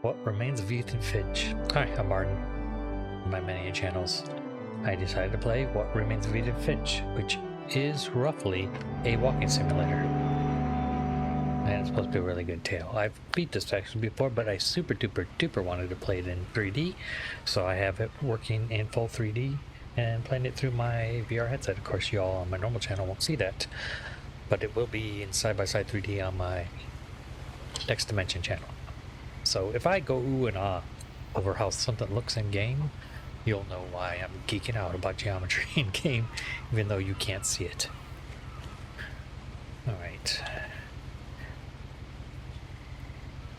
What Remains of Edith Finch? Hi, I'm Martin. On my many channels, I decided to play What Remains of Edith Finch, which is roughly a walking simulator. And it's supposed to be a really good tale. I've beat this actually before, but I super duper wanted to play it in 3D, so I have it working in full 3D and playing it through my VR headset. Of course, y'all on my normal channel won't see that, but it will be in side-by-side 3D on my Next Dimension channel. So if I go ooh and ah over how something looks in game, you'll know why I'm geeking out about geometry in game, even though you can't see it. Alright.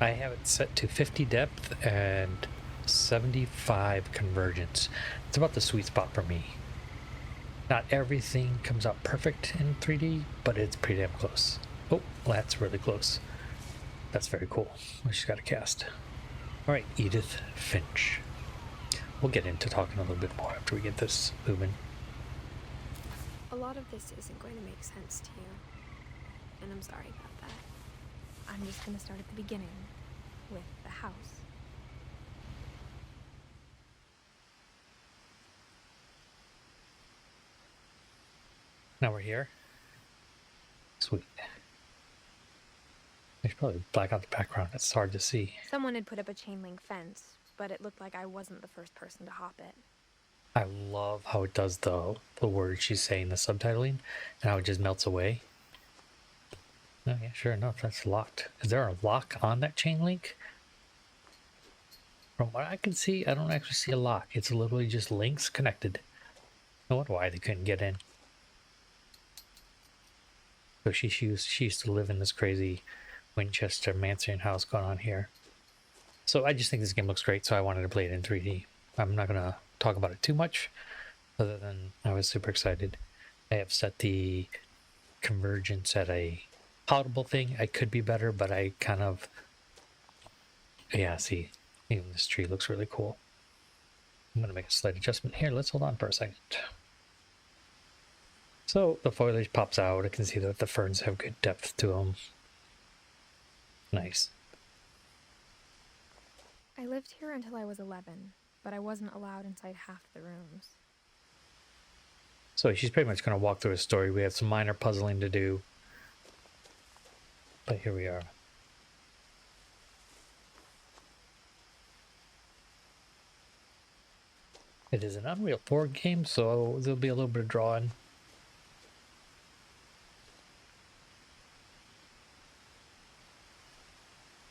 I have it set to 50 depth and 75 convergence. It's about the sweet spot for me. Not everything comes out perfect in 3D, but it's pretty damn close. Oh, that's really close. That's very cool. She's got a cast. Alright, Edith Finch. We'll get into talking a little bit more after we get this moving. A lot of this isn't going to make sense to you, and I'm sorry about that. I'm just going to start at the beginning, with the house. Now we're here. Sweet. I should probably black out the background. It's hard to see. Someone had put up a chain link fence, but it looked like I wasn't the first person to hop it. I love how it does the words she's saying, the subtitling, and how it just melts away. Oh yeah, sure enough, that's locked. Is there a lock on that chain link? From what I can see, I don't actually see a lock. It's literally just links connected. I wonder why they couldn't get in. So she used to live in this crazy Winchester Mansion house going on here. So I just think this game looks great, so I wanted to play it in 3D. I'm not going to talk about it too much, other than I was super excited. I have set the convergence at a palatable thing. I could be better, but I kind of... Yeah, see, even this tree looks really cool. I'm going to make a slight adjustment here. Let's hold on for a second. So the foliage pops out. I can see that the ferns have good depth to them. Nice. I lived here until I was 11, but I wasn't allowed inside half the rooms. So she's pretty much going to walk through a story. We have some minor puzzling to do, but here we are. It is an Unreal 4 game, so there'll be a little bit of drawing.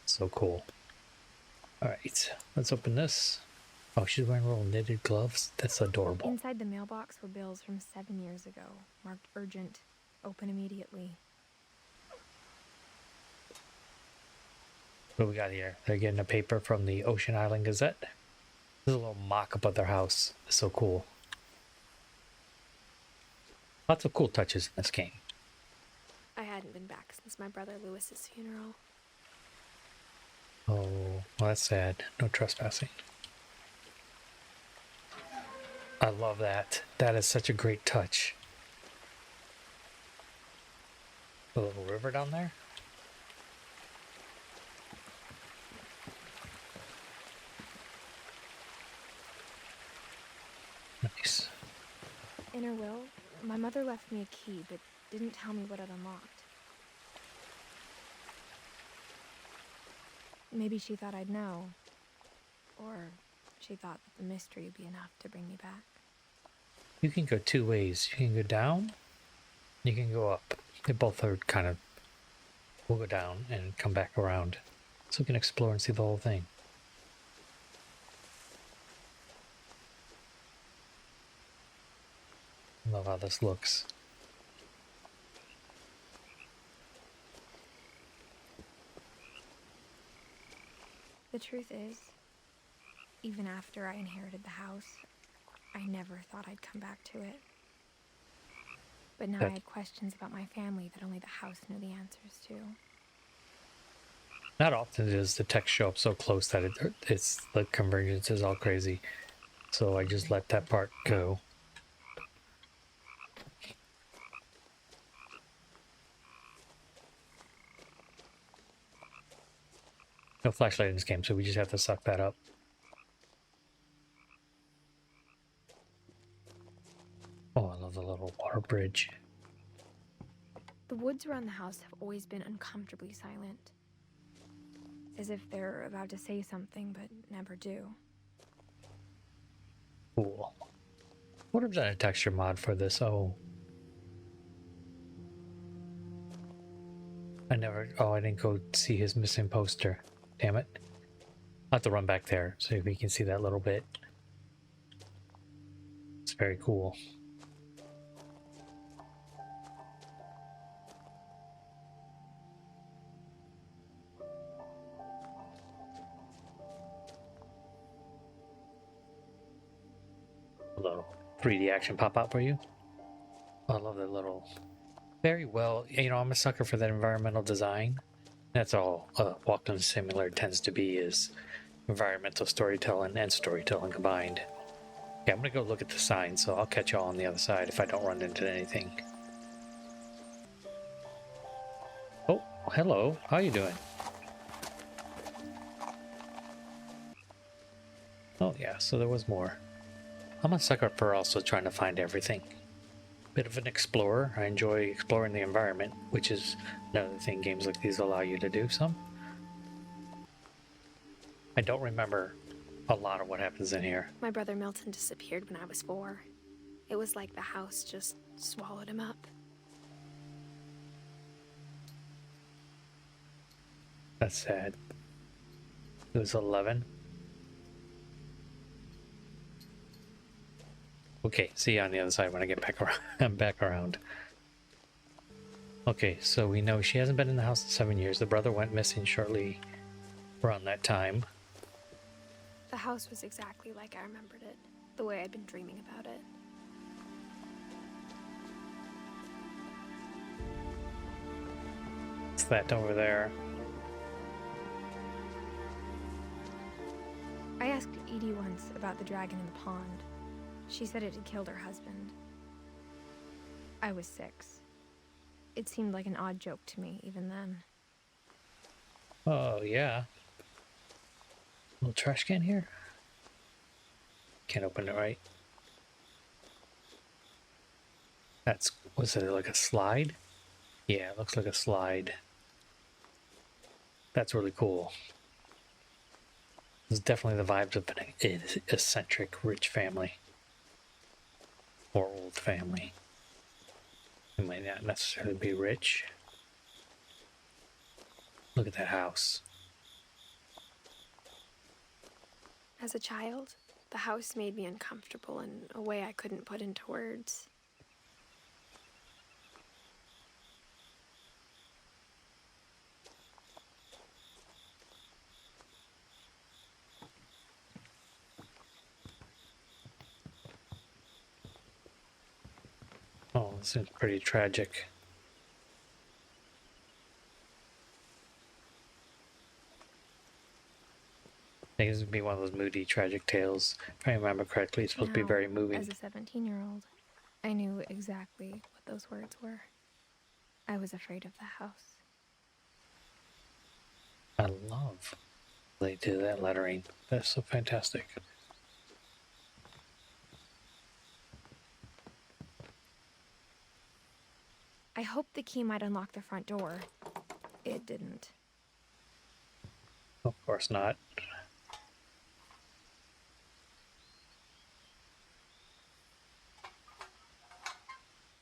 So cool. Alright, let's open this. Oh, she's wearing little knitted gloves. That's adorable. Inside the mailbox were bills from 7 years ago, marked urgent, open immediately. What do we got here? They're getting a paper from the Ocean Island Gazette. This is a little mock-up of their house. It's so cool. Lots of cool touches in this game. I hadn't been back since my brother Lewis's funeral. Oh, well, that's sad. No trespassing. I love that. That is such a great touch. A little river down there. Nice. In her will, my mother left me a key, but didn't tell me what it unlocked. Maybe she thought I'd know. Or she thought that the mystery would be enough to bring me back. You can go two ways. You can go down, you can go up. They both are kind of... We'll go down and come back around, so we can explore and see the whole thing. Love how this looks. The truth is, even after I inherited the house, I never thought I'd come back to it. But now I had questions about my family that only the house knew the answers to. Not often does the text show up so close that it's the convergence is all crazy. So I just let that part go. No flashlight in this game, so we just have to suck that up. Oh, I love the little water bridge. The woods around the house have always been uncomfortably silent. As if they're about to say something, but never do. Cool. What if that a texture mod for this? Oh. I didn't go see his missing poster. Damn it. I'll have to run back there so we can see that little bit. It's very cool. A little 3D action pop out for you. I love that little... Very well, you know, I'm a sucker for that environmental design. That's all a walking simulator tends to be, is environmental storytelling and storytelling combined. Yeah, I'm gonna go look at the sign, so I'll catch y'all on the other side if I don't run into anything. Oh, hello. How you doing? Oh yeah, so there was more. I'm a sucker for also trying to find everything. Bit of an explorer. I enjoy exploring the environment, which is another thing games like these allow you to do some. I don't remember a lot of what happens in here. My brother Milton disappeared when I was 4. It was like the house just swallowed him up. That's sad. It was 11. Okay, see you on the other side when I get back around. I'm back around. Okay, so we know she hasn't been in the house in 7 years. The brother went missing shortly around that time. The house was exactly like I remembered it, the way I'd been dreaming about it. It's that over there. I asked Edie once about the dragon in the pond. She said it had killed her husband. I was 6. It seemed like an odd joke to me, even then. Oh, yeah. Little trash can here? Can't open it right. Was it like a slide? Yeah, it looks like a slide. That's really cool. It's definitely the vibes of an eccentric, rich family. Or old family. It might not necessarily be rich. Look at that house. As a child, the house made me uncomfortable in a way I couldn't put into words. Oh, this is pretty tragic. I think this would be one of those moody, tragic tales. If I remember correctly, it's supposed to be very moving. As a 17-year-old, I knew exactly what those words were. I was afraid of the house. I love they do that lettering. That's so fantastic. I hoped the key might unlock the front door. It didn't. Of course not.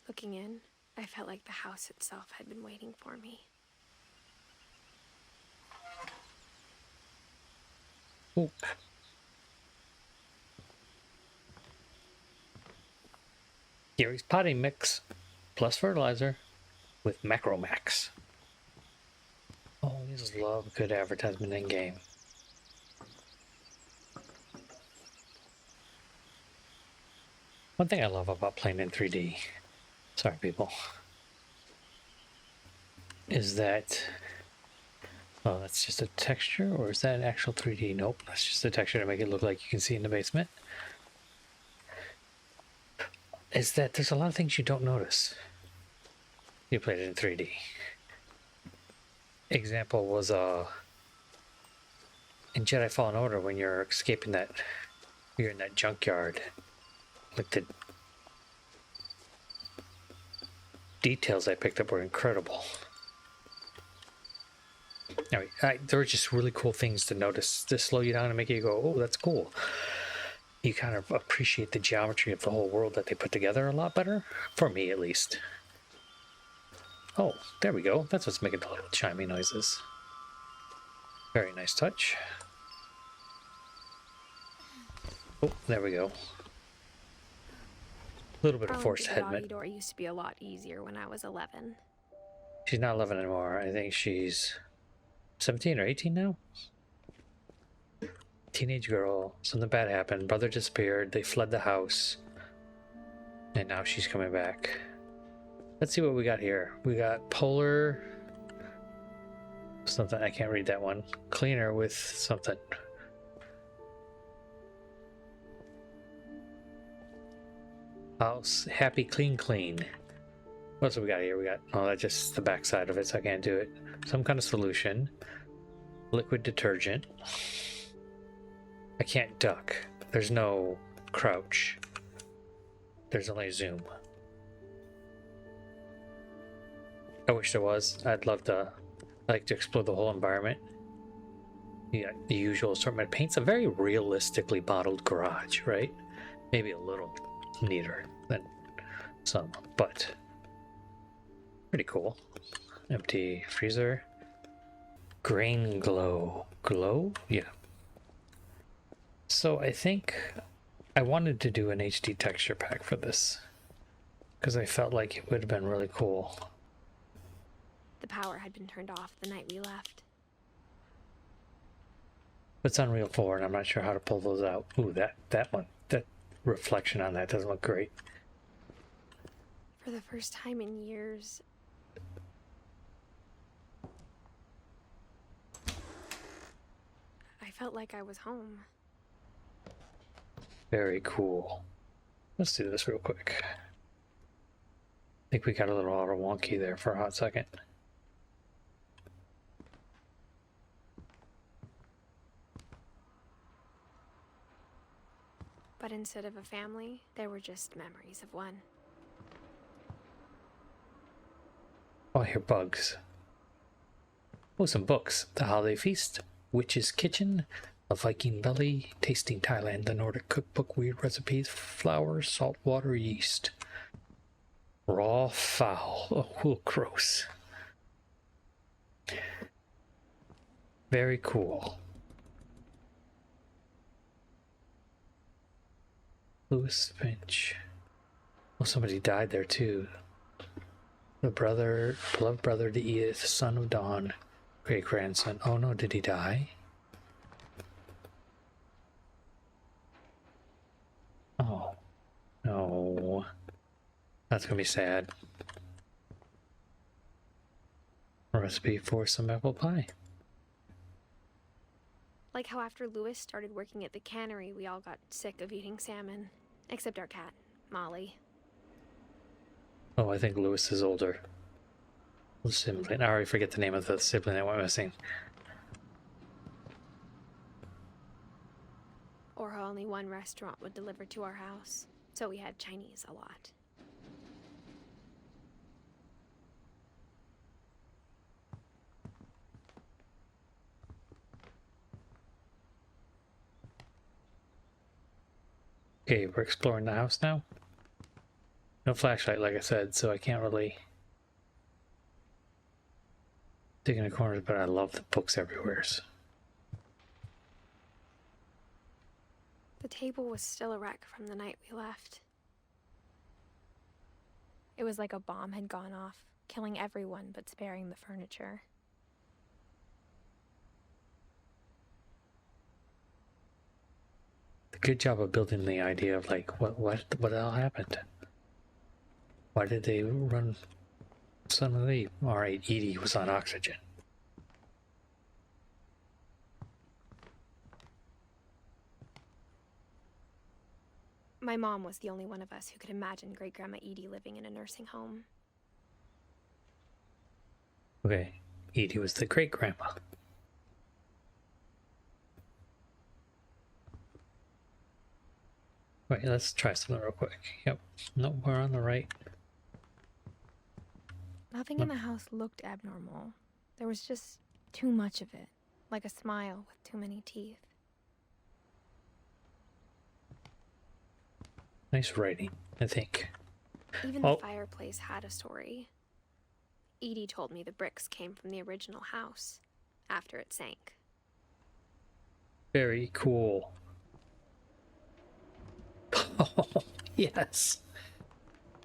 Looking in, I felt like the house itself had been waiting for me. Ooh. Gary's potting mix plus fertilizer with Macromax. Oh, I just love good advertisement in game. One thing I love about playing in 3D, sorry people, is that, oh, that's just a texture, or is that an actual 3D? Nope, that's just a texture to make it look like you can see in the basement. Is that there's a lot of things you don't notice. You played it in 3D. Example was in Jedi Fallen Order, when you're escaping that, you're in that junkyard. Like the details I picked up were incredible. Anyway, there were just really cool things to notice to slow you down and make you go, oh, that's cool. You kind of appreciate the geometry of the whole world that they put together a lot better, for me at least. Oh, there we go. That's what's making the little chimey noises. Very nice touch. Oh, there we go. A little bit of forced headbutt. Door used to be a lot easier when I was 11. She's not 11 anymore. I think she's 17 or 18 now. Teenage girl. Something bad happened. Brother disappeared. They fled the house. And now she's coming back. Let's see what we got here. We got polar... something. I can't read that one. Cleaner with something. House. Happy clean clean. What else have we got here? We got... oh, that's just the back side of it, so I can't do it. Some kind of solution. Liquid detergent. I can't duck. There's no crouch. There's only zoom. I wish there was. I'd love to... I like to explore the whole environment. You got the usual assortment. Paint's a very realistically modeled garage, right? Maybe a little neater than some, but pretty cool. Empty freezer. Grain glow. Glow? Yeah. So I think I wanted to do an HD texture pack for this because I felt like it would have been really cool. The power had been turned off the night we left. It's Unreal 4 and I'm not sure how to pull those out. Ooh, that one, that reflection on that doesn't look great. For the first time in years, I felt like I was home. Very cool. Let's do this real quick. I think we got a little auto wonky there for a hot second. But instead of a family, there were just memories of one. Oh, I hear bugs. Oh, some books. The Holiday Feast, Witch's Kitchen, A Viking Belly, Tasting Thailand, The Nordic Cookbook, Weird Recipes, Flour, Saltwater Yeast. Raw fowl. Oh, gross. Very cool. Lewis Finch. Oh, somebody died there too. The brother, beloved brother to Edith, son of Dawn, great grandson. Oh no, did he die? Oh, no. That's gonna be sad. A recipe for some apple pie. Like how after Lewis started working at the cannery, we all got sick of eating salmon. Except our cat, Molly. Oh, I think Lewis is older. Sibling. I already forget the name of the sibling that went missing. Or how only one restaurant would deliver to our house, so we had Chinese a lot. Okay, we're exploring the house now. No flashlight, like I said, so I can't really dig in the corners, but I love the books everywhere. The table was still a wreck from the night we left. It was like a bomb had gone off, killing everyone but sparing the furniture. Good job of building the idea of like what the hell happened? Why did they run suddenly? All right, Edie was on oxygen. My mom was the only one of us who could imagine Great Grandma Edie living in a nursing home. Okay, Edie was the great grandma. Wait, let's try something real quick. Yep. Nope, we're on the right. Nothing in the house looked abnormal. There was just too much of it, like a smile with too many teeth. Nice writing, I think. Even the fireplace had a story. Edie told me the bricks came from the original house, after it sank. Very cool. Oh, yes.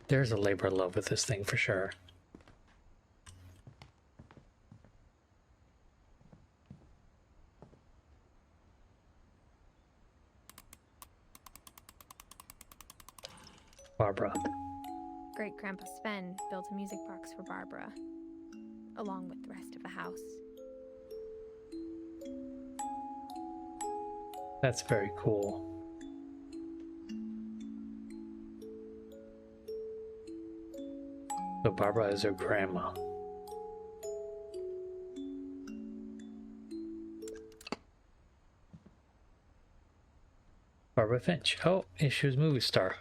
There's a labor of love with this thing for sure. Barbara. Great-Grandpa Sven built a music box for Barbara, along with the rest of the house. That's very cool. So Barbara is her grandma. Barbara Finch. Oh, and she was a movie star.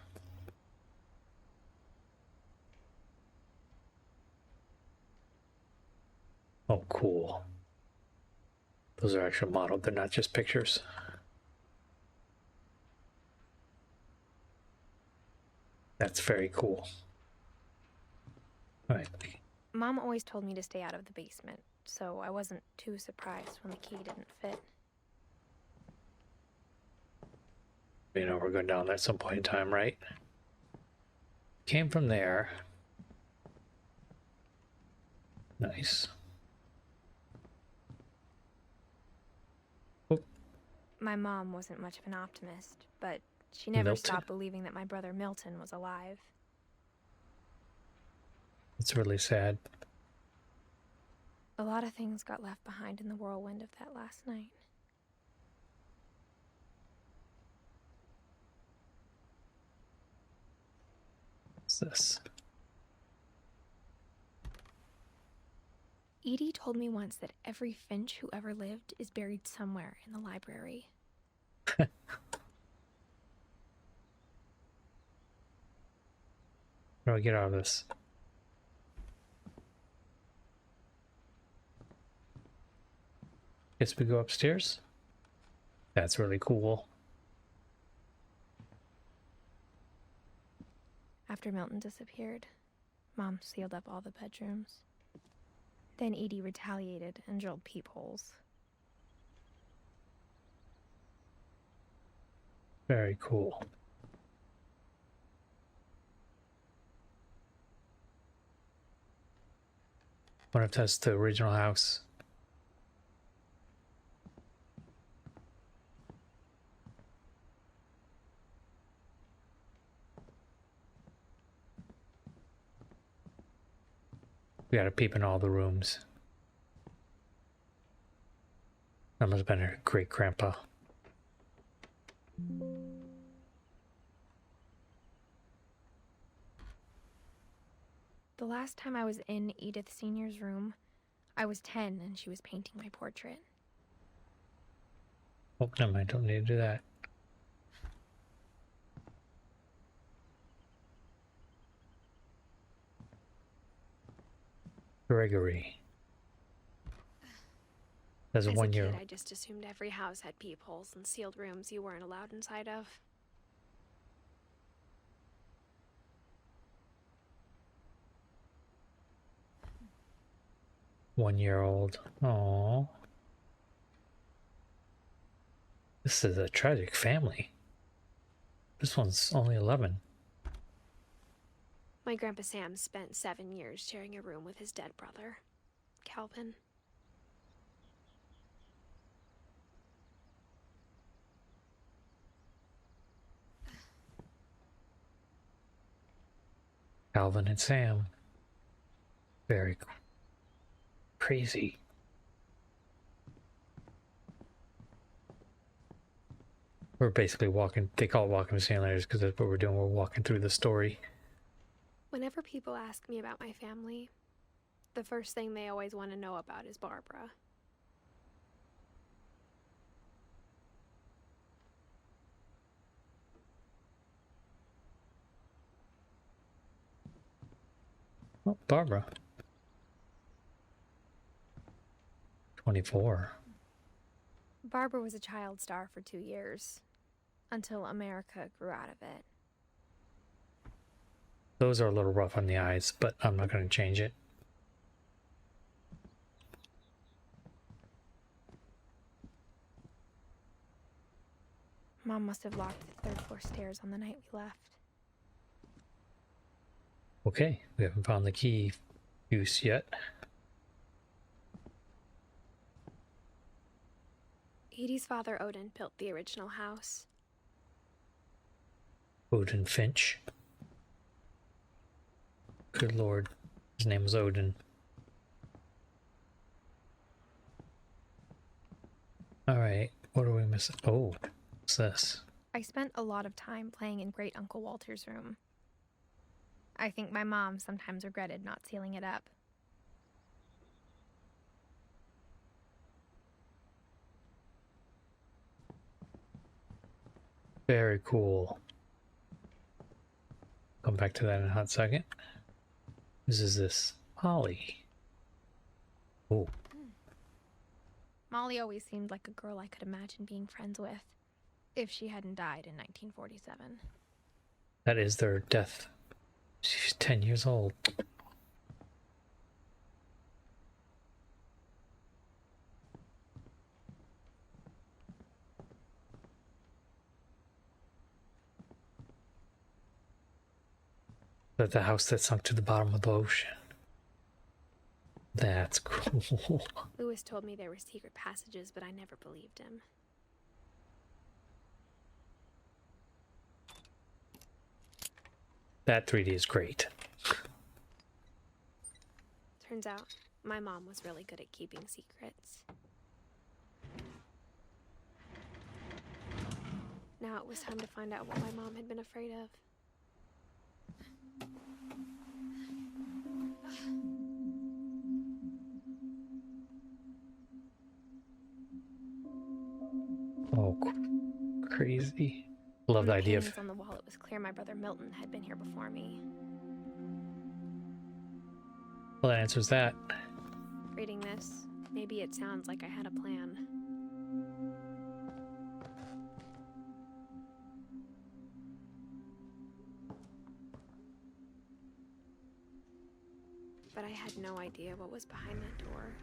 Oh, cool. Those are actually modeled. They're not just pictures. That's very cool. All right. Mom always told me to stay out of the basement, so I wasn't too surprised when the key didn't fit. You know, we're going down there at some point in time, right? Came from there. Nice. Oh. My mom wasn't much of an optimist, but she never Milton. stopped believing that my brother Milton was alive. It's really sad. A lot of things got left behind in the whirlwind of that last night. What's this? Edie told me once that every Finch who ever lived is buried somewhere in the library. How do I get out of this? Guess we go upstairs? That's really cool. After Milton disappeared, Mom sealed up all the bedrooms. Then Edie retaliated and drilled peepholes. Very cool. Wonder if that's the original house. We gotta peep in all the rooms. That must have been her great grandpa. The last time I was in Edith Sr.'s room, I was 10 and she was painting my portrait. Oh, never mind, don't need to do that. Gregory. As a 1 year. As a kid, I just assumed every house had peepholes and sealed rooms you weren't allowed inside of. One-year-old. Aww. This is a tragic family. This one's only 11. My Grandpa Sam spent 7 years sharing a room with his dead brother, Calvin. Calvin and Sam. Very crazy. We're basically walking, they call it walking with simulators because that's what we're doing. We're walking through the story. Whenever people ask me about my family, the first thing they always want to know about is Barbara. Oh, Barbara. 24. Barbara was a child star for 2 years, until America grew out of it. Those are a little rough on the eyes, but I'm not going to change it. Mom must have locked the 3rd floor stairs on the night we left. Okay, we haven't found the key use yet. Edie's father, Odin, built the original house. Odin Finch. Good lord. His name was Odin. Alright, what are we missing? Oh, what's this? I spent a lot of time playing in Great Uncle Walter's room. I think my mom sometimes regretted not sealing it up. Very cool. Come back to that in a hot second. This is this Holly. Oh, Molly always seemed like a girl I could imagine being friends with, if she hadn't died in 1947. that is their death. She's 10 years old. That the house that sunk to the bottom of the ocean. That's cool. Lewis told me there were secret passages, but I never believed him. That 3D is great. Turns out, my mom was really good at keeping secrets. Now it was time to find out what my mom had been afraid of. Oh, crazy. Love the From idea paintings of... on the wall, it was clear my brother Milton had been here before me. Well, that answers that. Reading this, maybe it sounds like I had a plan. But I had no idea what was behind that door.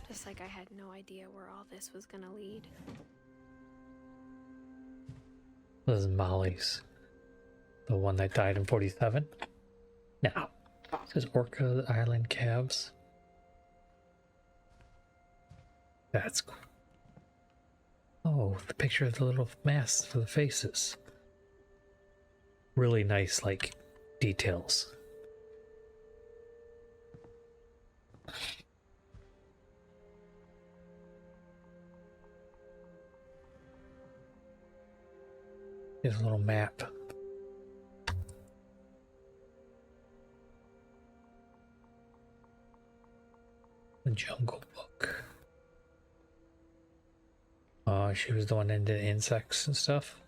Just like I had no idea where all this was gonna lead. This is Molly's. The one that died in 47. Now, it says Orca Island Calves. That's cool. Oh, the picture of the little masks for the faces. Really nice, like, details. Here's a little map. The Jungle Book. Oh, she was the one into insects and stuff.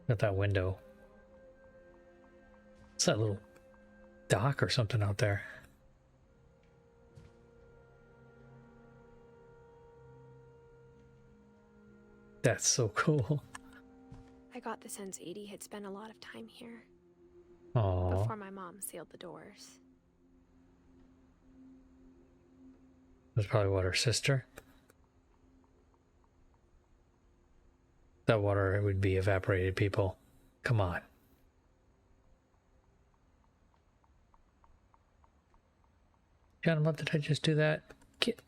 Got that window. What's that little dock or something out there? That's so cool. I got the sense Edie had spent a lot of time here. Oh, Before my mom sealed the doors. that's probably what, her sister? That water would be evaporated, people. Come on. John, what did I just do that? Get...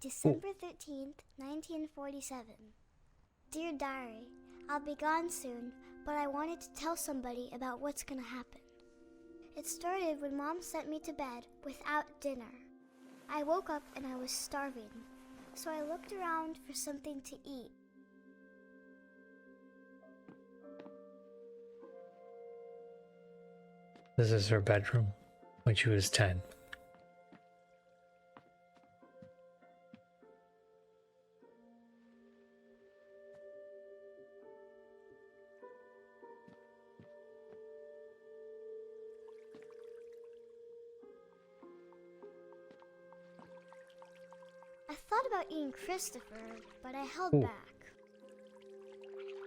December 13th, 1947. Dear Diary, I'll be gone soon, but I wanted to tell somebody about what's gonna happen. It started when Mom sent me to bed without dinner. I woke up and I was starving, so I looked around for something to eat. This is her bedroom when she was 10. about eating Christopher, but I held Ooh. back.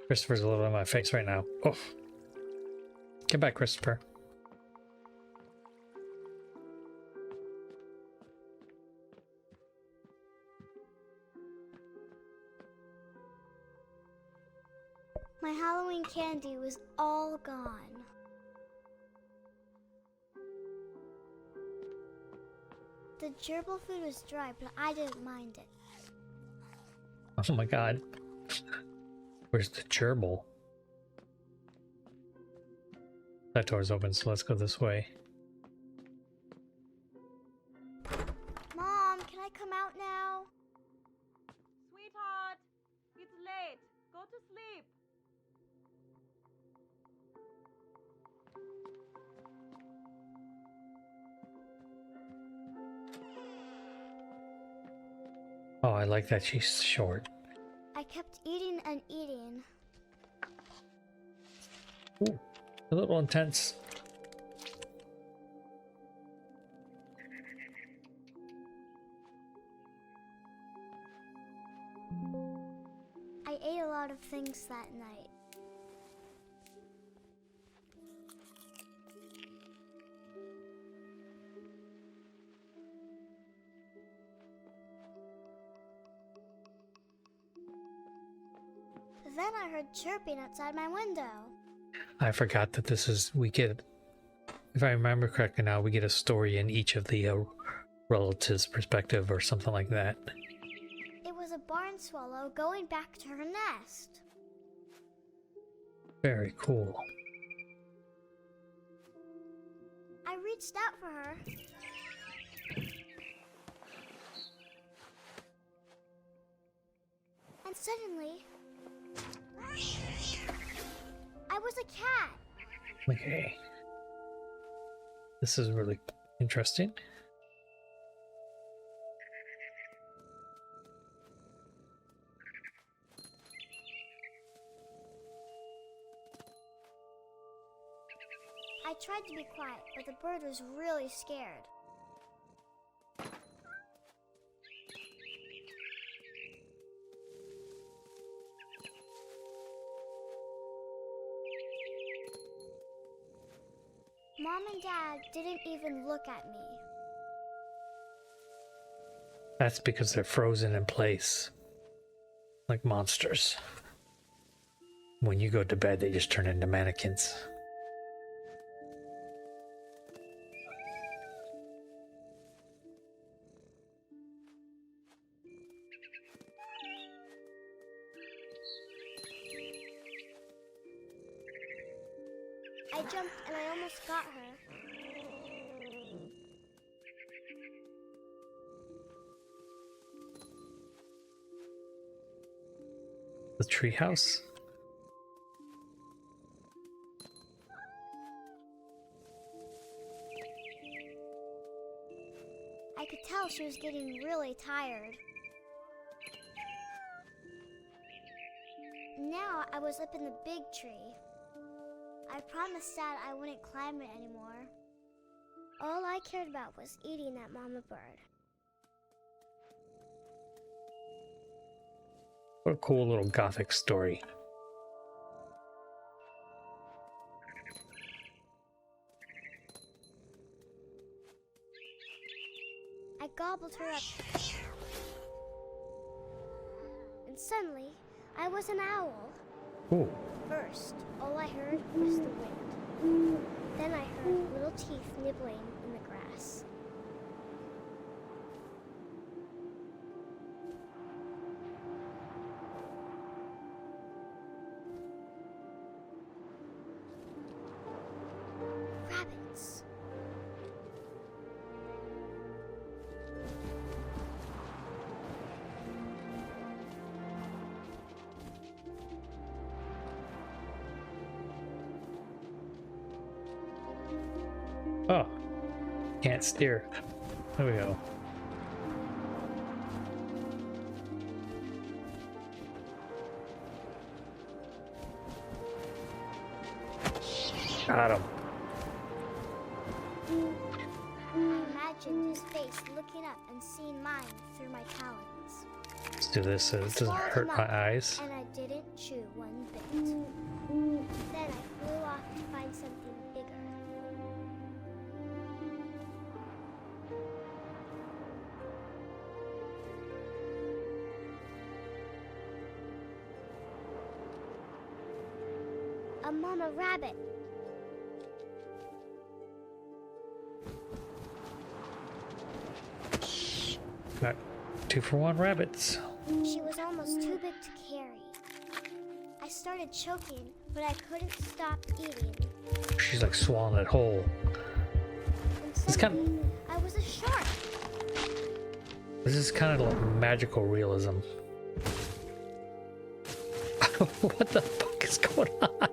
Christopher's a little in my face right now. Oh. Get back, Christopher. My Halloween candy was all gone. The gerbil food was dry, but I didn't mind it. Oh my god. Where's the gerbil? That door's open, so let's go this way. Mom, can I come out now? Sweetheart, it's late. Go to sleep. Oh, I like that she's short. I kept eating and eating. Ooh, a little intense. I ate a lot of things that night. Then I heard chirping outside my window. I forgot that this is, we get, if I remember correctly now, we get a story in each of the relatives' perspective or something like that. It was a barn swallow going back to her nest. Very cool. I reached out for her. And suddenly, I was a cat. Okay. This is really interesting. I tried to be quiet, but the bird was really scared. Mom and Dad didn't even look at me. That's because they're frozen in place. Like monsters. When you go to bed, they just turn into mannequins. I jumped and I almost got her. The treehouse? I could tell she was getting really tired. Now I was up in the big tree. I promised Dad I wouldn't climb it anymore. All I cared about was eating that mama bird. What a cool little gothic story. I gobbled her up. And suddenly, I was an owl. Ooh. First, all I heard was the wind. Then I heard little teeth nibbling in the grass. Rabbits. Oh. Can't steer. There we go. Got him. I imagined his face looking up and seeing mine through my talons. Let's do this so it doesn't swallowed hurt them my up, eyes. and I didn't chew one bit. Then I flew off to find something bigger. A mama rabbit. Got 2-for-1 rabbits. She was almost too big to carry. I started choking, but I couldn't stop eating. She's like swallowing it whole. And It's kind suddenly, I was a shark. This is kind of like magical realism. What the fuck is going on?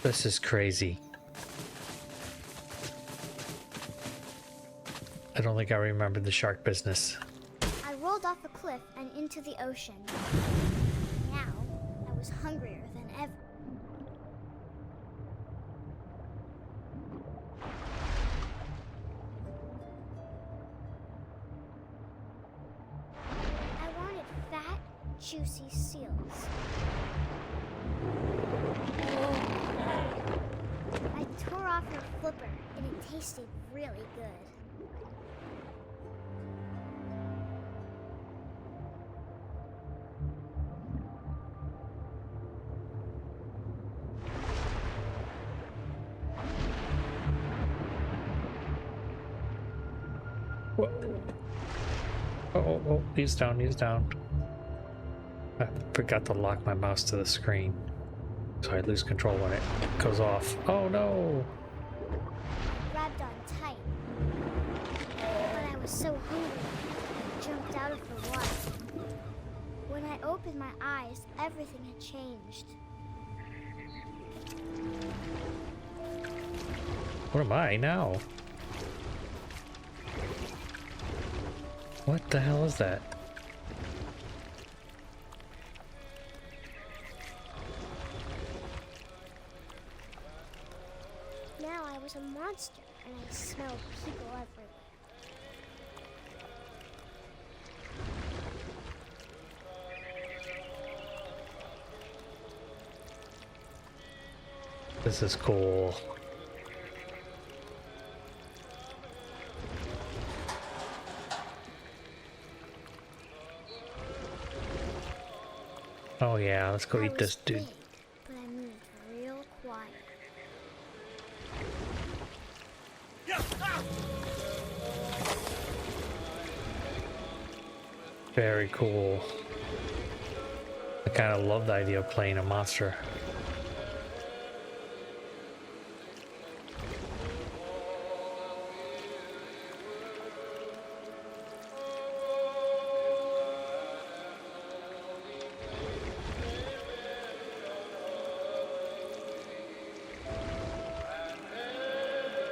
This is crazy. I don't think I remember the shark business. I rolled off a cliff and into the ocean. Now, I was hungrier than ever. I wanted fat, juicy seals. I tore off her flipper, and it tasted really good. Whoa. Oh, he's down, he's down. I forgot to lock my mouse to the screen, so I lose control when it goes off. Oh no! Grabbed on tight. But I was so hungry, I jumped out of the water. When I opened my eyes, everything had changed. What am I now? What the hell is that? Now I was a monster, and I smelled people everywhere. This is cool. Oh yeah, let's go I eat this was dude. big, but I moved real quiet. Very cool. I kind of love the idea of playing a monster.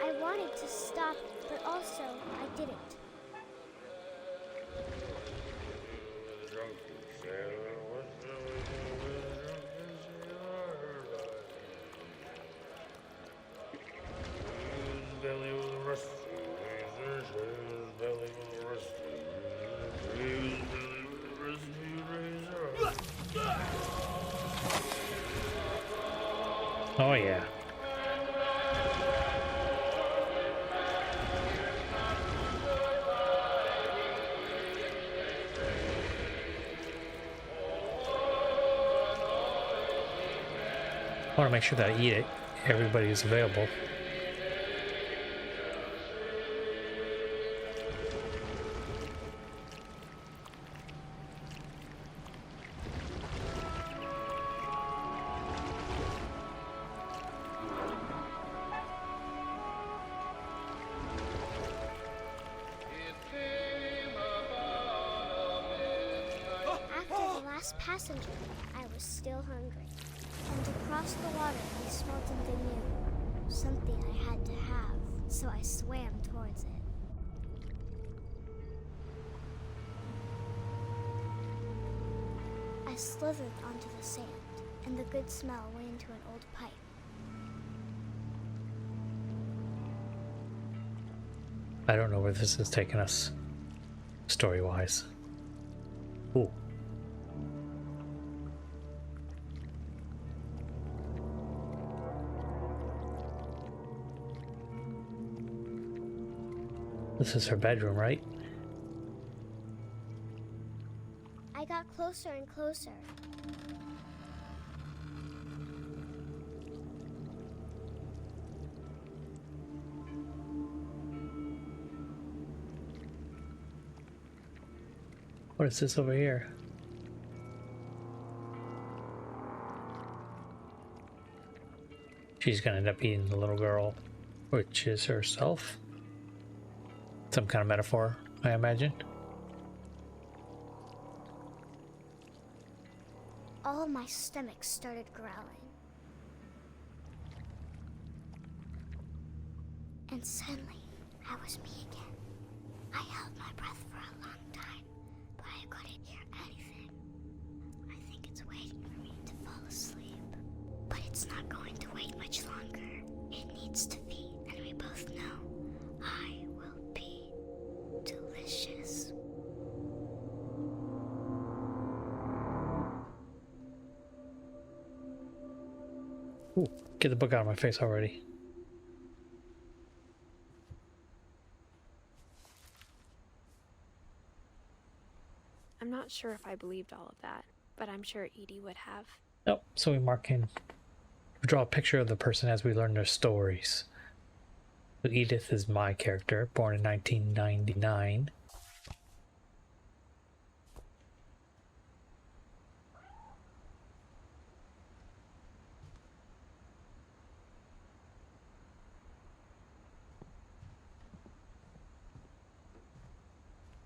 I wanted to stop, but also I didn't. Oh yeah. I want to make sure that I eat it. Everybody is available. After the last passenger, I was still hungry. And across the water, I smelled something new. Something I had to have, so I swam towards it. I slithered onto the sand, and the good smell went into an old pipe. I don't know where this is taking us, story-wise. Ooh. This is her bedroom, right? I got closer and closer. What is this over here? She's gonna end up eating the little girl, which is herself. Some kind of metaphor, I imagine. All of my stomach started growling. And suddenly, I was me again. I held my breath for a long time, but I couldn't hear anything. I think it's waiting for me to fall asleep. But it's not going to wait much longer. It needs to feed, and we both know I will be delicious. Ooh, get the book out of my face already. I'm not sure if I believed all of that, but I'm sure Edie would have. Nope, so we mark in. We draw a picture of the person as we learn their stories. So Edith is my character, born in 1999.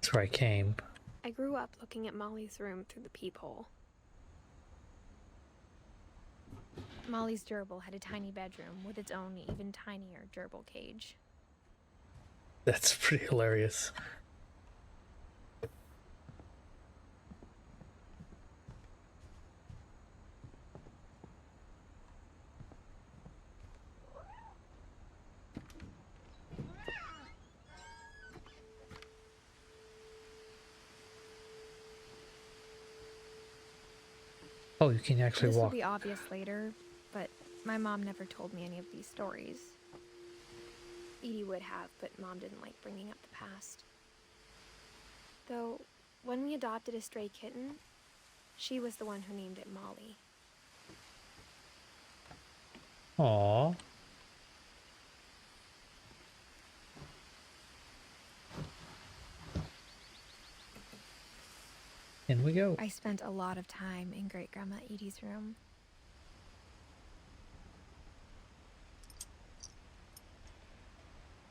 That's where I came. I grew up looking at Molly's room through the peephole. Molly's gerbil had a tiny bedroom with its own even tinier gerbil cage. That's pretty hilarious. Oh, you can actually This will walk. be obvious later, but my mom never told me any of these stories. Edie would have, but Mom didn't like bringing up the past. Though, when we adopted a stray kitten, she was the one who named it Molly. Aww. In we go. I spent a lot of time in Great-Grandma Edie's room.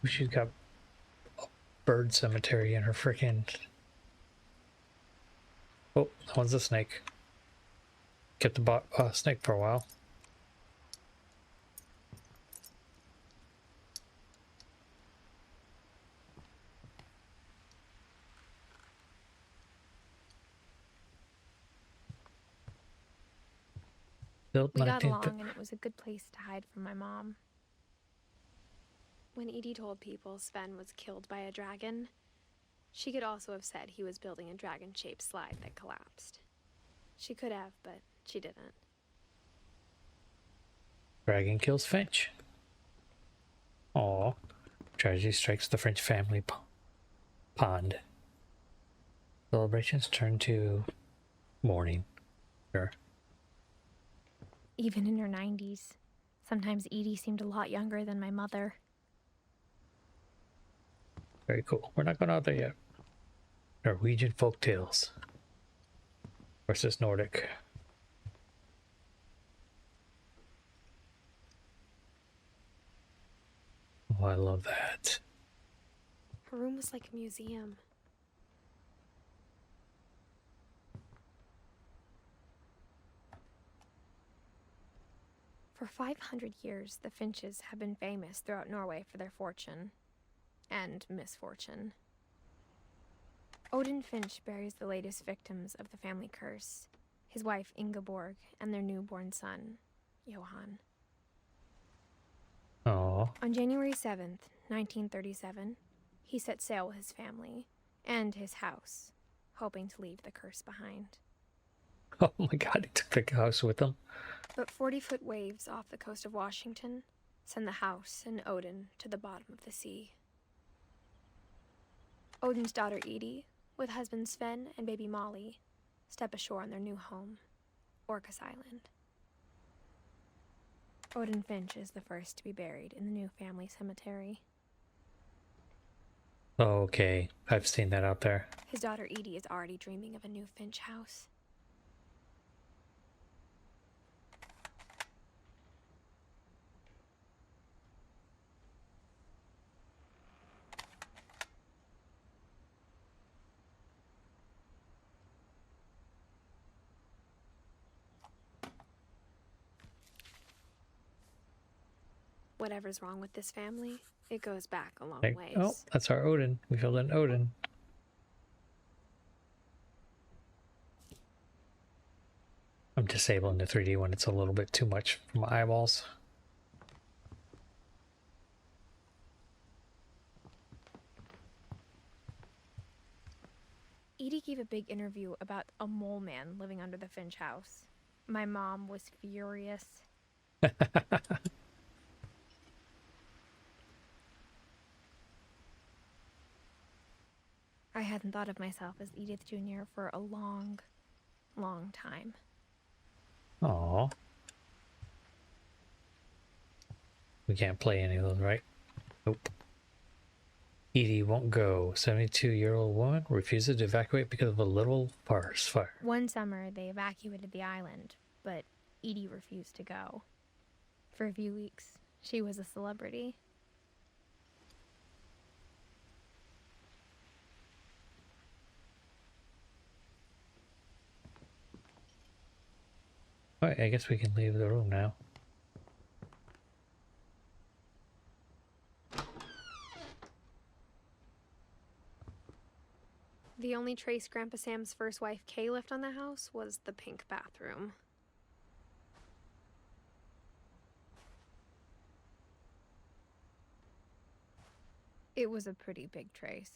She's got a bird cemetery in her frickin'... Oh, that one's a snake. Kept the snake for a while. Built We got 19th. along, and it was a good place to hide from my mom. When Edie told people Sven was killed by a dragon, she could also have said he was building a dragon-shaped slide that collapsed. She could have, but she didn't. Dragon kills Finch. Aw. Tragedy strikes the French family pond. Celebrations turn to mourning. Sure. Even in her 90s, sometimes Edie seemed a lot younger than my mother. Very cool. We're not going out there yet. Norwegian folk tales versus Nordic. Oh, I love that. Her room was like a museum. For 500 years, the Finches have been famous throughout Norway for their fortune and misfortune. Odin Finch buries the latest victims of the family curse, his wife Ingeborg and their newborn son, Johan. Oh, On January 7th, 1937, he set sail with his family and his house, hoping to leave the curse behind. Oh my god, he took the house with him. But 40-foot waves off the coast of Washington send the house and Odin to the bottom of the sea. Odin's daughter Edie, with husband Sven and baby Molly, step ashore on their new home, Orcas Island. Odin Finch is the first to be buried in the new family cemetery. Okay, I've seen that out there. His daughter Edie is already dreaming of a new Finch house. Whatever's wrong with this family, it goes back a long ways. Oh, that's our Odin. We filled in Odin. I'm disabling the 3D when it's a little bit too much for my eyeballs. Edie gave a big interview about a mole man living under the Finch house. My mom was furious. I hadn't thought of myself as Edith Jr. for a long, long time. Aww. We can't play any of those, right? Nope. Edie won't go. 72-year-old woman refuses to evacuate because of a little forest fire. One summer, they evacuated the island, but Edie refused to go. For a few weeks, she was a celebrity. Alright, I guess we can leave the room now. The only trace Grandpa Sam's first wife, Kay, left on the house was the pink bathroom. It was a pretty big trace.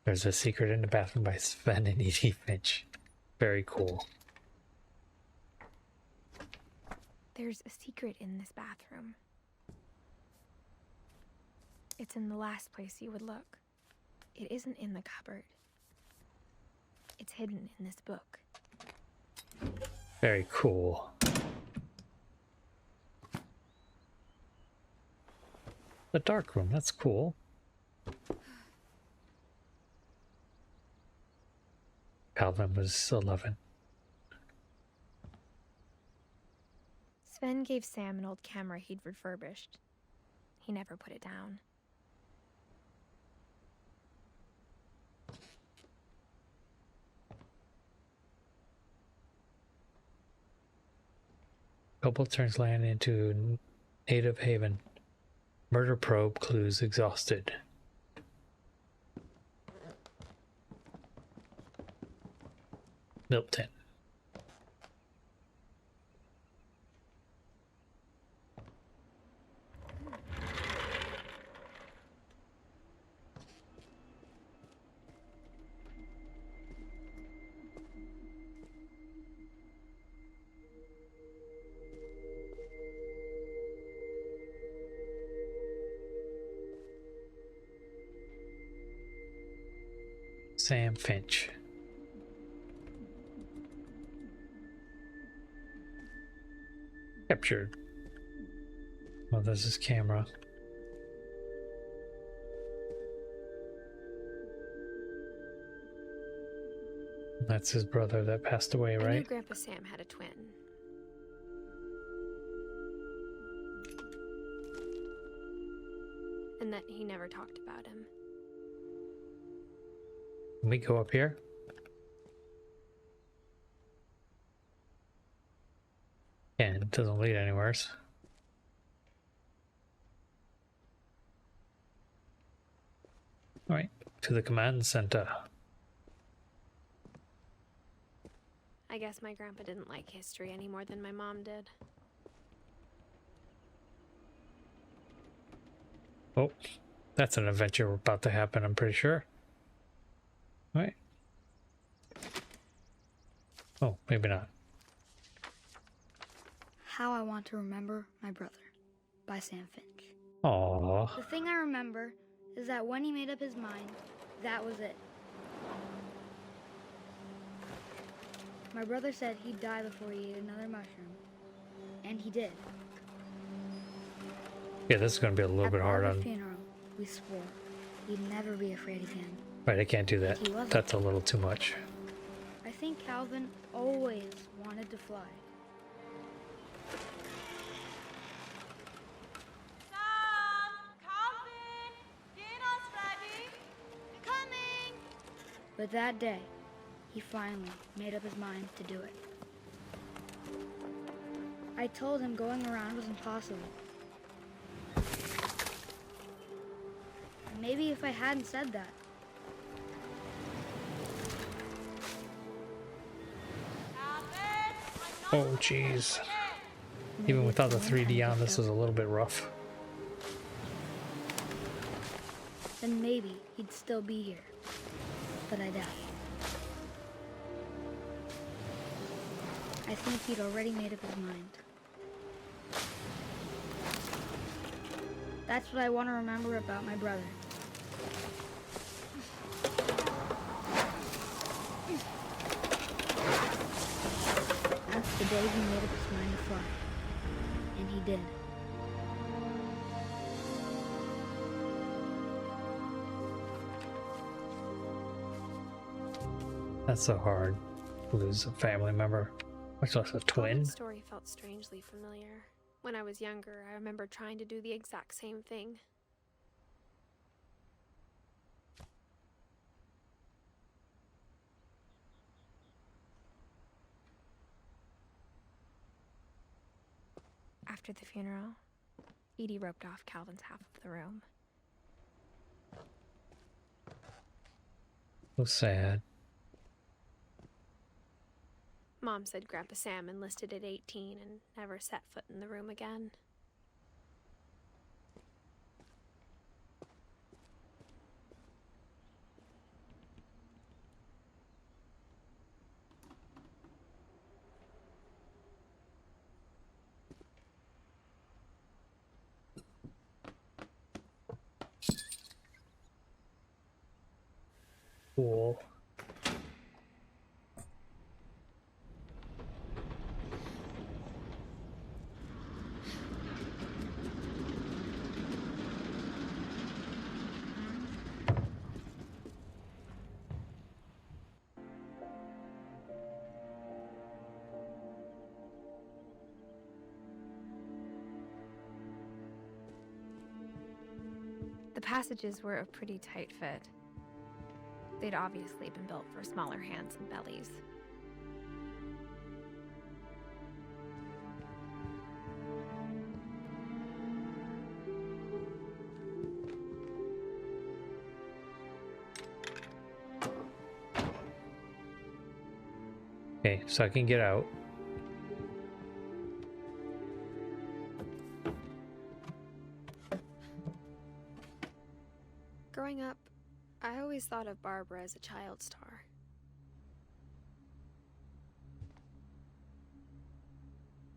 There's a secret in the bathroom by Sven and Edie Finch. Very cool. There's a secret in this bathroom. It's in the last place you would look. It isn't in the cupboard. It's hidden in this book. Very cool. The dark room, that's cool. Calvin was 11. Sven gave Sam an old camera he'd refurbished. He never put it down. Couple turns land into native haven. Murder probe clues exhausted. Milton. Sam Finch. Captured. Well, there's his camera. That's his brother that passed away, I knew right? Grandpa Sam had a twin. And that he never talked about him. Can we go up here? And it doesn't lead anywhere. Alright, to the command center. I guess my grandpa didn't like history any more than my mom did. Oh, that's an adventure about to happen, I'm pretty sure. Right? Oh, maybe not. How I Want to Remember My Brother by Sam Finch. Aww. The thing I remember is that when he made up his mind, that was it. My brother said he'd die before he ate another mushroom, and he did. Yeah, this is going to be a little At bit hard Barbara's on... funeral, we swore he'd never be afraid again. Right, I can't do that. He wasn't. That's a little too much. I think Calvin always wanted to fly. Sam! Calvin! Dinner's ready! Coming! But that day, he finally made up his mind to do it. I told him going around was impossible. Maybe if I hadn't said that. Calvin! Oh, jeez. Even without the 3D on, this is a little bit rough. Then maybe he'd still be here. But I doubt. I think he'd already made up his mind. That's what I want to remember about my brother. That's the day he made up his mind to fly. And he did. That's so hard. Lose a family member, much less a twin. Calvin's story felt strangely familiar. When I was younger, I remember trying to do the exact same thing. After the funeral, Edie roped off Calvin's half of the room. So sad. Mom said Grandpa Sam enlisted at 18 and never set foot in the room again. Cool. The passages were a pretty tight fit. They'd obviously been built for smaller hands and bellies. Okay, so I can get out. Growing up, I always thought of Barbara as a child star.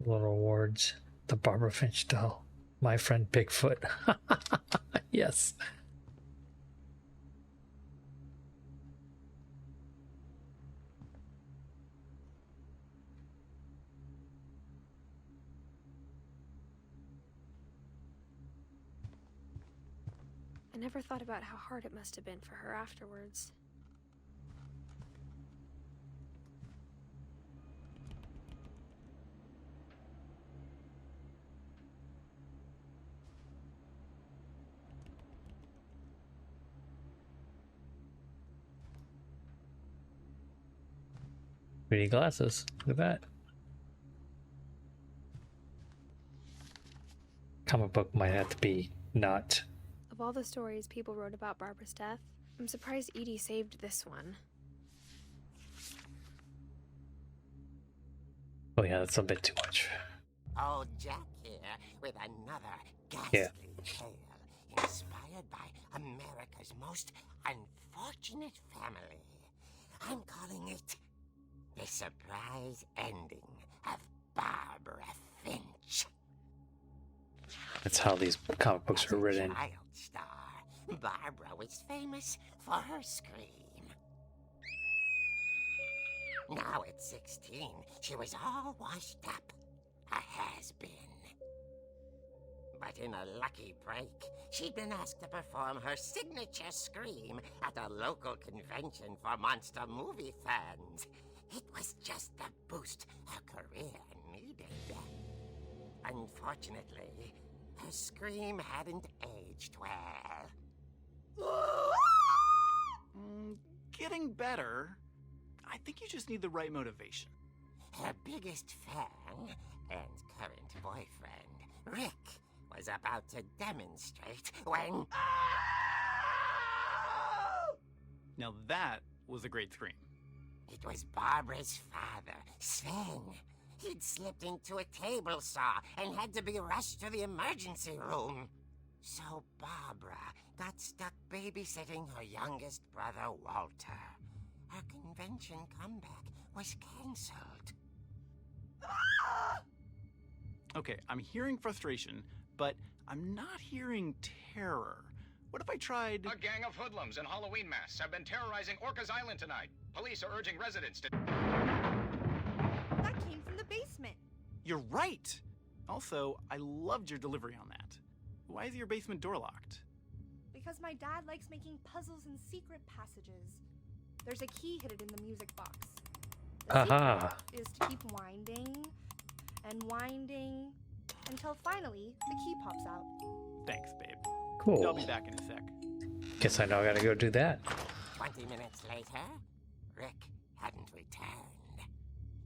Little awards. The Barbara Finch doll. My friend Bigfoot. Yes. I never thought about how hard it must have been for her afterwards. Pretty glasses. Look at that. Comic book might have to be not. Of all the stories people wrote about Barbara's death, I'm surprised Edie saved this one. Oh yeah, that's a bit too much. Old Jack here with another Yeah. ghastly tale inspired by America's most unfortunate family. I'm calling it The Surprise Ending of Barbara Finch. That's how these comic books are written. Child star, Barbara was famous for her scream. Now at 16, she was all washed up, a has-been. But in a lucky break, she'd been asked to perform her signature scream at a local convention for monster movie fans. It was just the boost her career needed. Unfortunately, her scream hadn't aged well. Getting better. I think you just need the right motivation. Her biggest fan and current boyfriend, Rick, was about to demonstrate when... Now that was a great scream. It was Barbara's father, Sven. He'd slipped into a table saw and had to be rushed to the emergency room. So Barbara got stuck babysitting her youngest brother, Walter. Her convention comeback was cancelled. Okay, I'm hearing frustration, but I'm not hearing terror. What if I tried... A gang of hoodlums in Halloween masks have been terrorizing Orcas Island tonight. Police are urging residents to... That came from the basement. You're right! Also, I loved your delivery on that. Why is your basement door locked? Because my dad likes making puzzles and secret passages. There's a key hidden in the music box. The Aha! secret is to keep winding and winding until finally the key pops out. Thanks, babe. Cool. I'll be back in a sec. Guess I know I gotta go do that. 20 minutes later, Rick hadn't returned.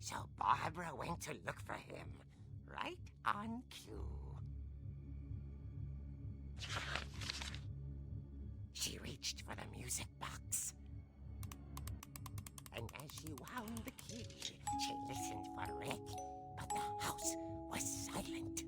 So Barbara went to look for him, right on cue. She reached for the music box. And as she wound the key, she listened for Rick, but the house was silent.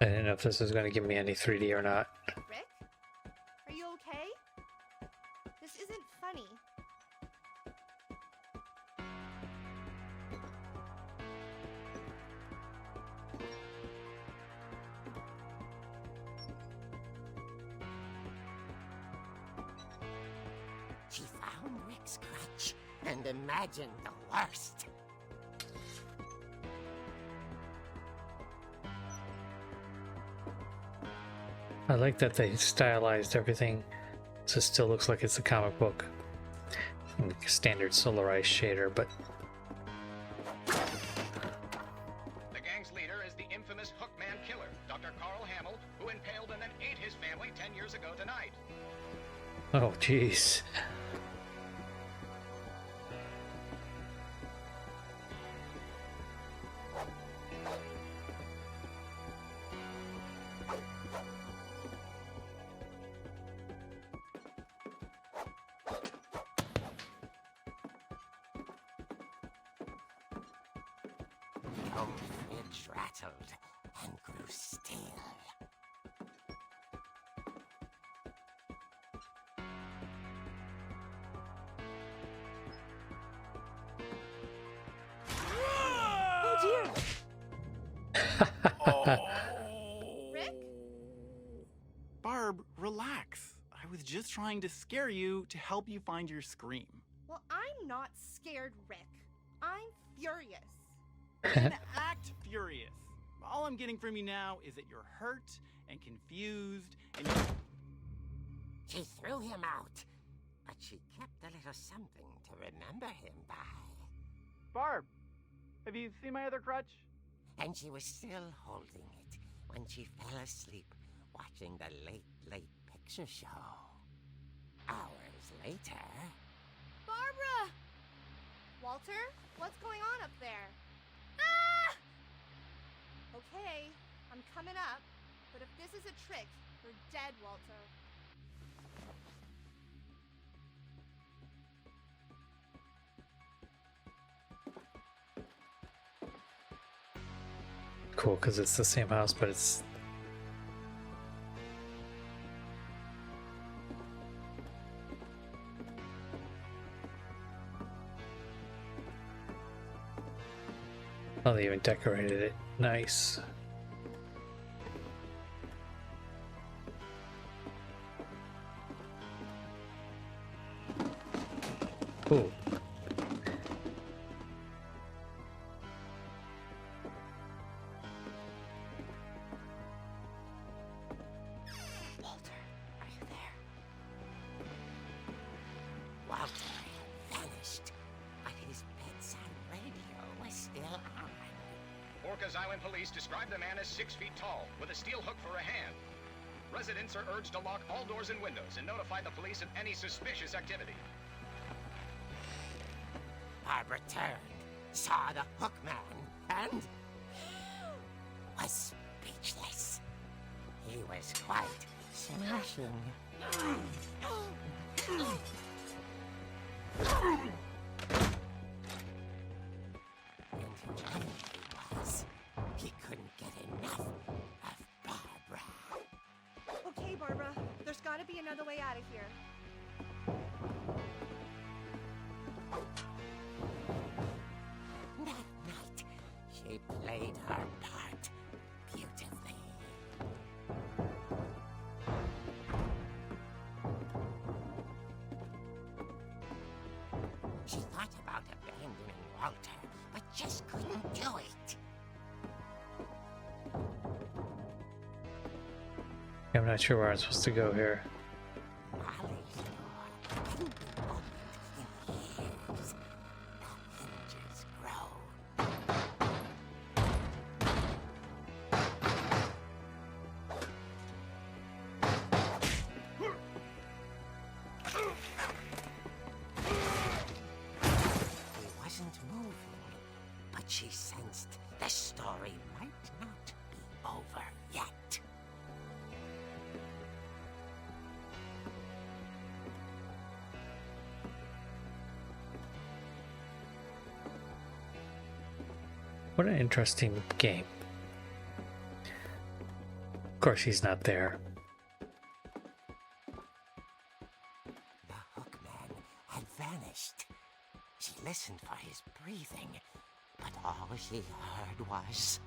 I didn't know if this was gonna give me any 3D or not. Rick? Are you okay? This isn't funny. She found Rick's crutch and imagined the worst. I like that they stylized everything so it still looks like it's a comic book. Standard solarized shader, but The gang's leader is the infamous Hookman killer, Dr. Carl Hamill, who impaled and then ate his family 10 years ago tonight. oh jeez. The old fridge rattled and grew still. Oh dear! Rick? Barb, relax. I was just trying to scare you to help you find your scream. Well, I'm not scared, Rick. I'm furious. Then act furious. All I'm getting from you now is that you're hurt and confused and She threw him out, but she kept a little something to remember him by. Barb, have you seen my other crutch? And she was still holding it when she fell asleep watching the late picture show. Hours later... Barbara! Walter, what's going on up there? Ah! Okay, I'm coming up, but if this is a trick, you're dead, Walter. cool because it's the same house, but it's... Oh, they even decorated it. Nice. Ooh. Walter, are you there? Walter had vanished, but his bedside radio was still on. Orcas Island police describe the man as 6 feet tall, with a steel hook for a hand. Residents are urged to lock all doors and windows and notify the police of any suspicious activity. Barbara turned, saw the hook man, and was speechless. He was quite smashing. And he was. He couldn't get enough of Barbara. Okay, Barbara, there's gotta be another way out of here. That night, she played her part beautifully. She thought about abandoning Walter, but just couldn't do it. I'm not sure where I'm supposed to go here. Molly's door hadn't been opened in years. The hinges groaned. He wasn't moving, but she sensed the story might not be over yet. What an interesting game. Of course, he's not there. The hookman had vanished. She listened for his breathing, but all she heard was...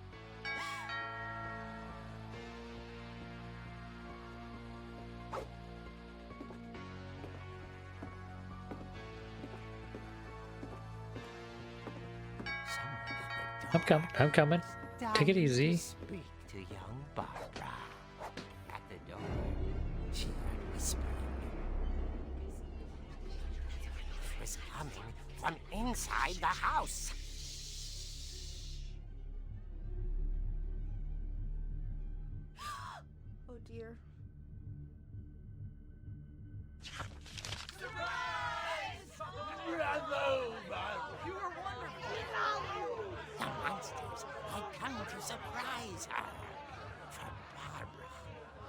I'm coming. I'm coming. Take it easy. Speak to young Barbara. At the door, she heard whispering. It was coming from inside the house. Oh dear. The monsters had come to surprise her. For Barbara,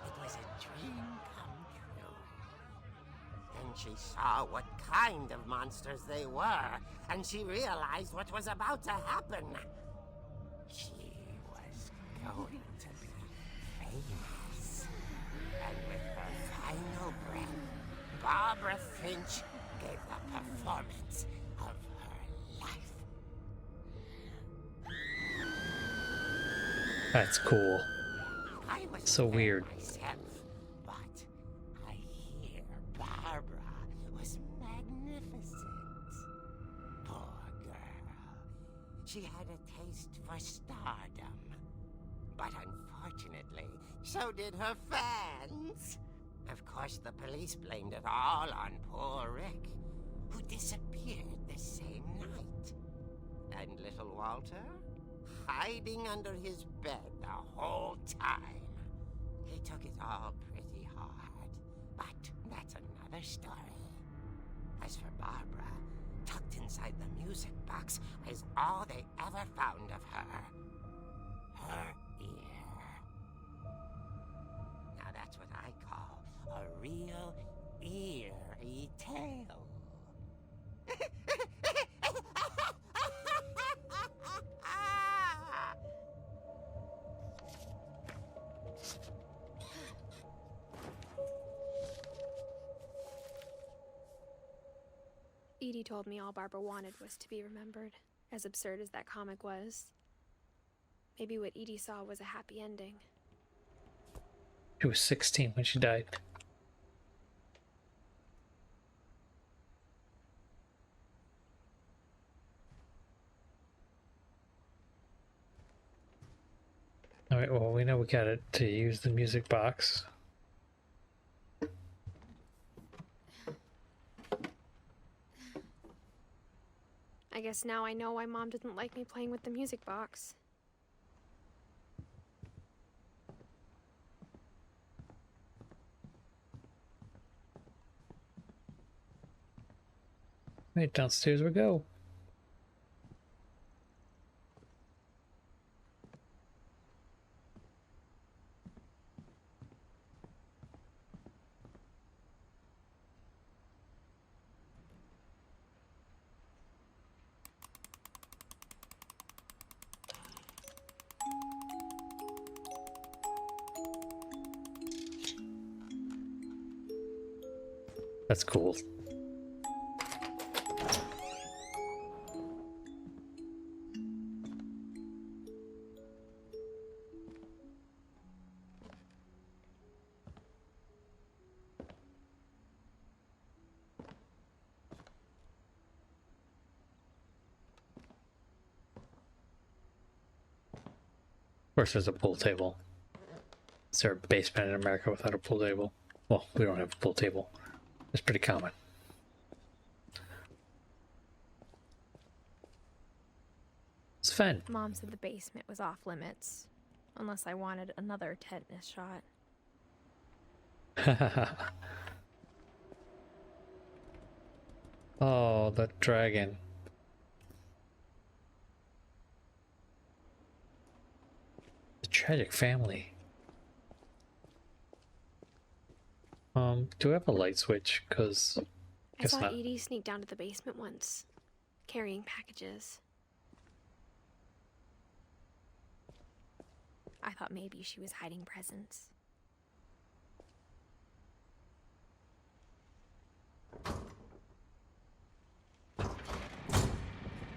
it was a dream come true. Then she saw what kind of monsters they were, and she realized what was about to happen. She was going to be famous. And with her final breath, Barbara Finch gave the performance of her life. That's cool. I was So weird. myself, but I hear Barbara was magnificent. Poor girl. She had a taste for stardom. But unfortunately, so did her fans. Of course, the police blamed it all on poor Rick, who disappeared the same night. And little Walter? Hiding under his bed the whole time. He took it all pretty hard, but that's another story. As for Barbara, tucked inside the music box was all they ever found of her. Her ear. Now that's what I call a real eerie tale. Edie told me all Barbara wanted was to be remembered, as absurd as that comic was. Maybe what Edie saw was a happy ending. She was 16 when she died. Alright, well, we know we got it to use the music box. I guess now I know why Mom didn't like me playing with the music box. Right, downstairs we go. That's cool. Of course, there's a pool table. Is there a basement in America without a pool table? Well, we don't have a pool table. It's pretty common. It's fun. Mom said the basement was off limits, unless I wanted another tetanus shot. Oh, the dragon. The tragic family. Do we have a light switch? Because I saw Edie sneak down to the basement once, carrying packages. I thought maybe she was hiding presents.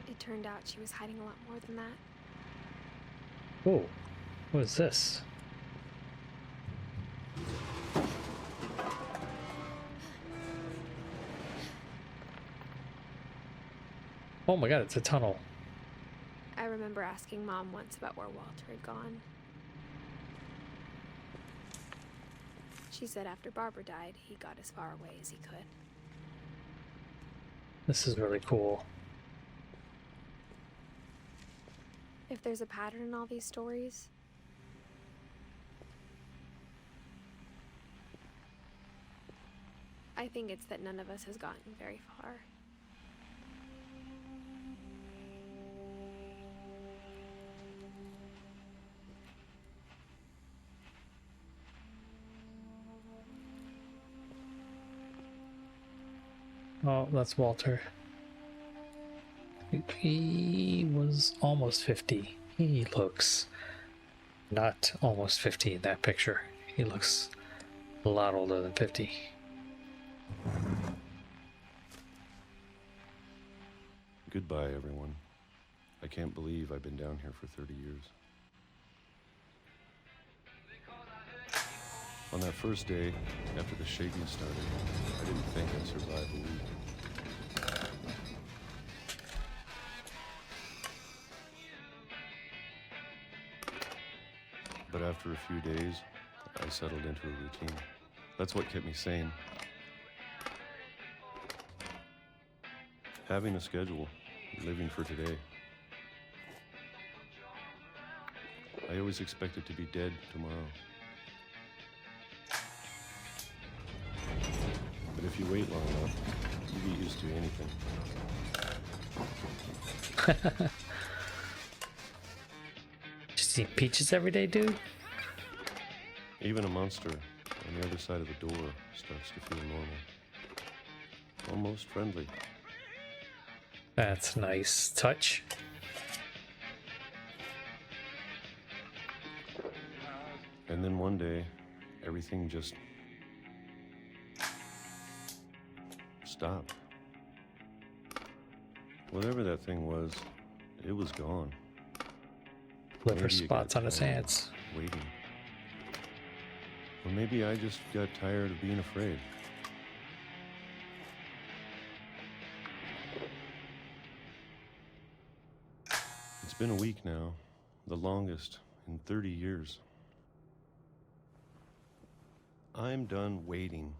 It turned out she was hiding a lot more than that. Oh, what is this? Oh my god, it's a tunnel. I remember asking Mom once about where Walter had gone. She said after Barbara died, he got as far away as he could. This is really cool. If there's a pattern in all these stories, I think it's that none of us has gotten very far. Oh, that's Walter. He was almost 50. He looks not almost 50 in that picture. He looks a lot older than 50. Goodbye, everyone. I can't believe I've been down here for 30 years. On that first day, after the shaking started, I didn't think I'd survive a week. But after a few days, I settled into a routine. That's what kept me sane. Having a schedule, living for today. I always expected to be dead tomorrow. But if you wait long enough, you get used to anything. Just eat peaches every day, dude? Even a monster on the other side of the door starts to feel normal. Almost friendly. That's nice touch. And then one day, everything just stopped. Whatever that thing was, it was gone. Liver Maybe it spots got on his tired hands. waiting. Or maybe I just got tired of being afraid. It's been a week now, the longest in 30 years. I'm done waiting.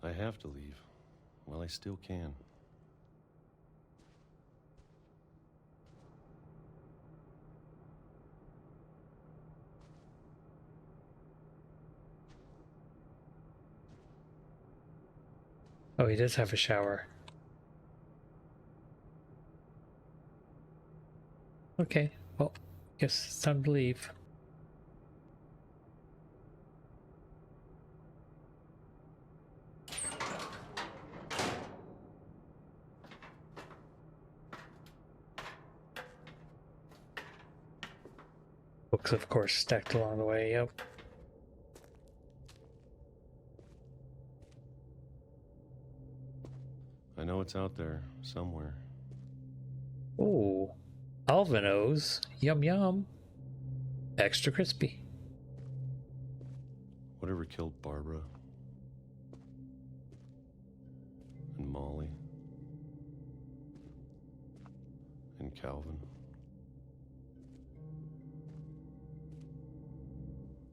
I have to leave while I still can. Oh, he does have a shower. Okay, well, guess it's time to leave. Books, of course, stacked along the way, yep. I know it's out there, somewhere. Oh, Alvino's. Yum yum. Extra crispy. Whatever killed Barbara. And Molly. And Calvin.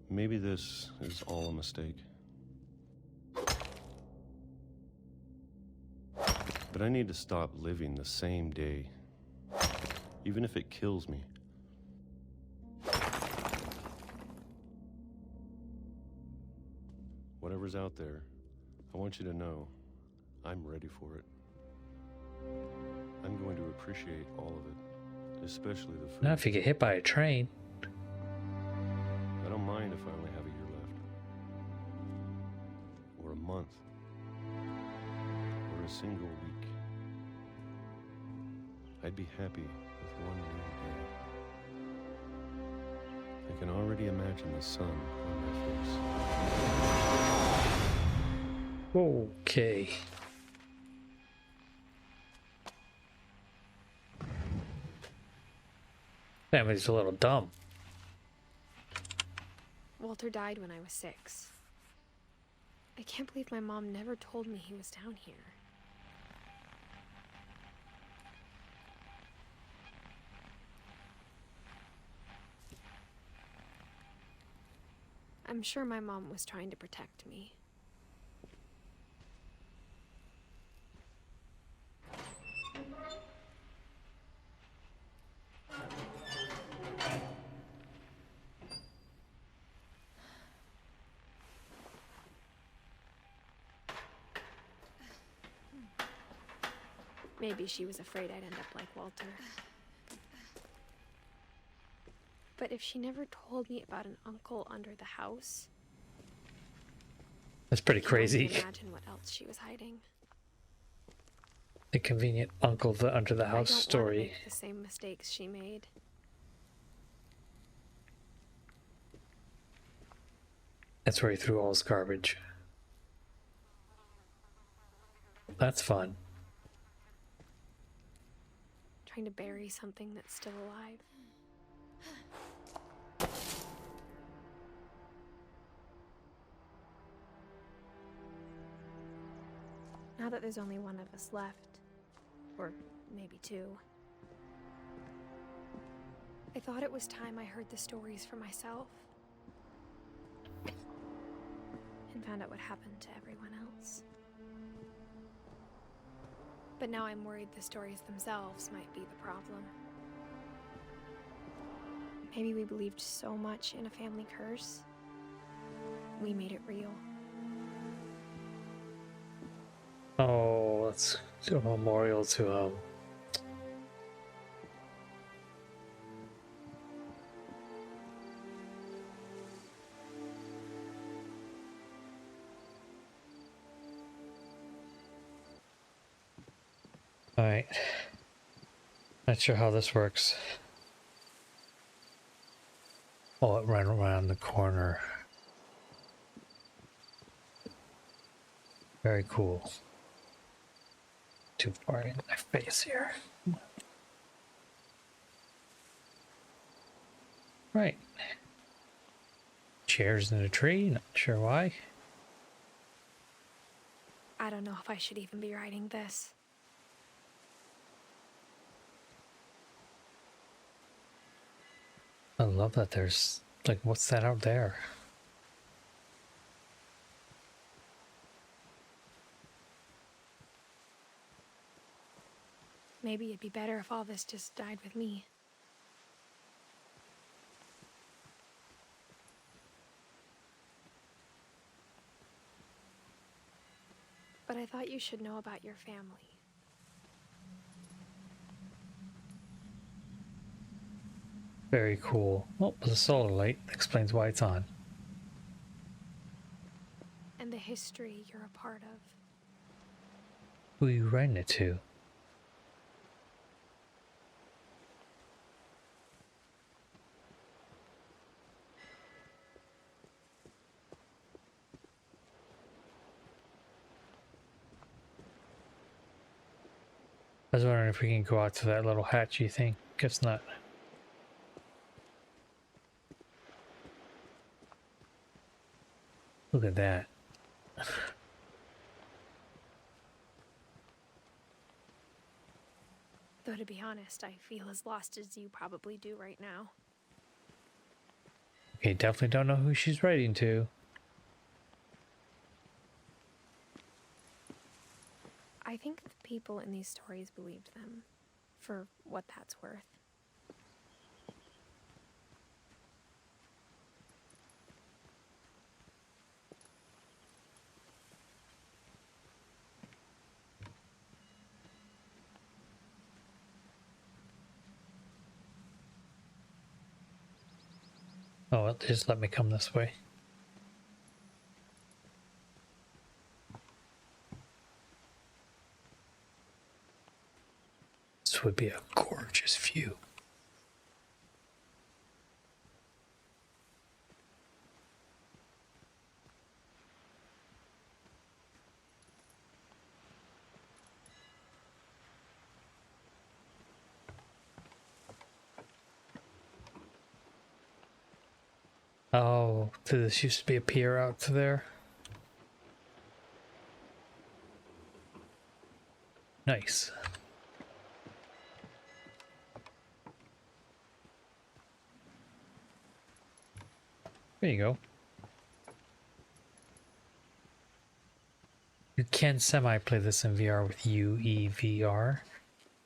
Maybe this is all a mistake. But I need to stop living the same day, even if it kills me. Whatever's out there, I want you to know I'm ready for it. I'm going to appreciate all of it, especially the food. Not if you get hit by a train. I don't mind if I only have a year left. Or a month. Or a single week. I'd be happy with one new day. I can already imagine the sun on my face. Okay. Family's a little dumb. Walter died when I was 6. I can't believe my mom never told me he was down here. I'm sure my mom was trying to protect me. Maybe she was afraid I'd end up like Walter. But if she never told me about an uncle under the house... That's pretty I can only crazy. imagine what else she was hiding. The convenient uncle under the house I don't want to story. make the same mistakes she made. That's where he threw all his garbage. That's fun. Trying to bury something that's still alive. Now that there's only one of us left, or maybe 2, I thought it was time I heard the stories for myself and found out what happened to everyone else. But now I'm worried the stories themselves might be the problem. Maybe we believed so much in a family curse, we made it real. Oh, let's do a memorial to him. Alright. Not sure how this works. Oh, it ran around the corner. Very cool. Too far in my face here. Right. Chairs in a tree, not sure why. I don't know if I should even be writing this. I love that there's, like, what's that out there? Maybe it'd be better if all this just died with me. But I thought you should know about your family. Very cool. Oh, there's a solar light. Explains why it's on. And the history you're a part of. Who are you writing it to? I was wondering if we can go out to that little hatch, you think? Guess not. Look at that. Though to be honest, I feel as lost as you probably do right now. Okay, definitely don't know who she's writing to. I think the people in these stories believed them, for what that's worth. Oh, well, just let me come this way. This would be a gorgeous view. Oh, this used to be a pier out to there. Nice. There you go. You can semi-play this in VR with UEVR,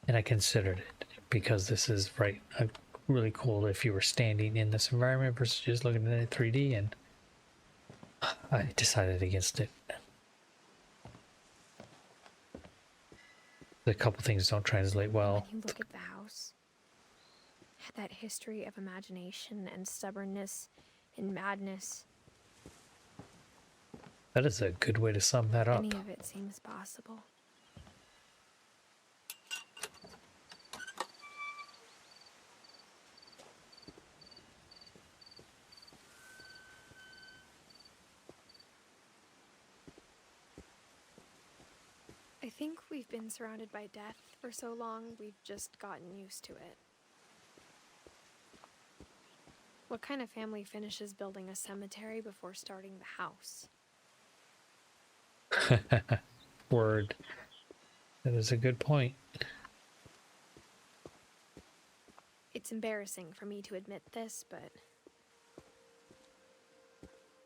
and I considered it because this is really cool if you were standing in this environment versus just looking at it 3D, and I decided against it. A couple things don't translate well. When you look at the house, that history of imagination and stubbornness and madness, That is a good way to sum that up. any of it seems possible. I think we've been surrounded by death for so long, we've just gotten used to it. What kind of family finishes building a cemetery before starting the house? Word. That is a good point. It's embarrassing for me to admit this, but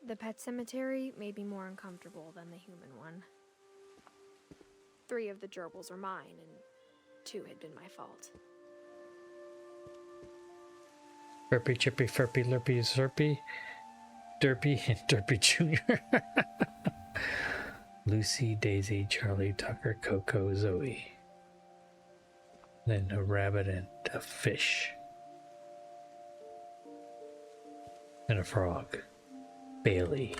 the pet cemetery made me more uncomfortable than the human one. 3 of the gerbils are mine, and 2 had been my fault. Burpy, Chippy, Furpy, Lurpy, Zerpy, Derpy, and Derpy Jr. Lucy, Daisy, Charlie, Tucker, Coco, Zoe. Then a rabbit and a fish. And a frog. Bailey.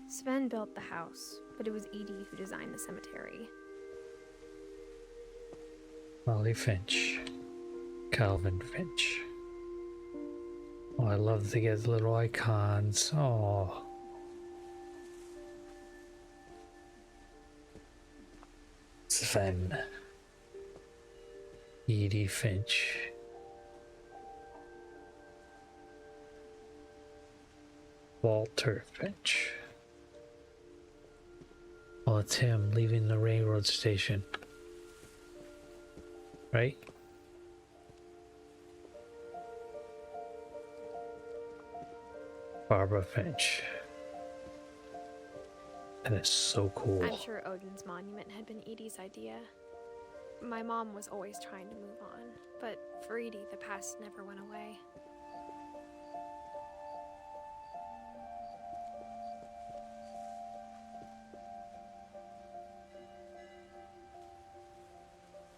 Sven built the house, but it was Edie who designed the cemetery. Molly Finch. Calvin Finch. Oh, I love that they get little icons. Oh. Sven. Edie Finch. Walter Finch. Oh, it's him leaving the railroad station. Right? Barbara Finch. That is so cool. I'm sure Odin's monument had been Edie's idea. My mom was always trying to move on, but for Edie, the past never went away.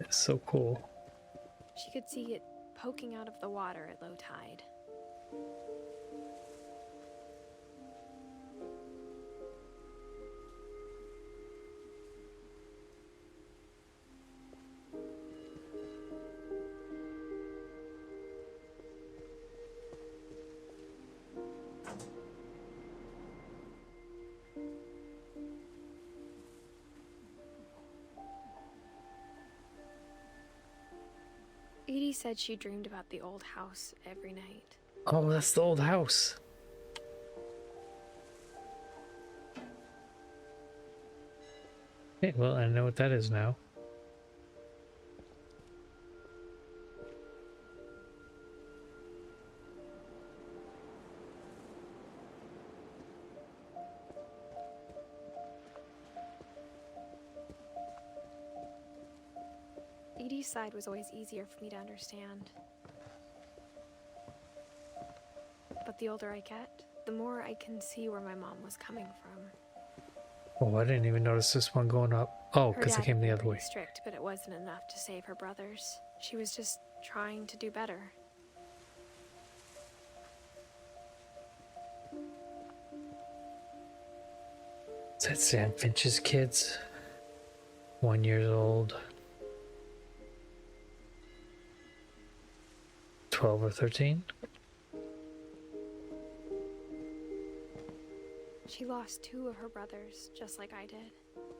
It's so cool. She could see it poking out of the water at low tide. Edie said she dreamed about the old house every night. Oh, that's the old house. Okay, well, I know what that is now. Edie's side was always easier for me to understand. But the older I get, the more I can see where my mom was coming from. Oh, I didn't even notice this one going up. Oh, Her because dad it came the had other been way. pretty strict, but it wasn't enough to save her brothers. She was just trying to do better. Is that Sam Finch's kids? 1 year old. 12 or 13? She lost 2 of her brothers, just like I did.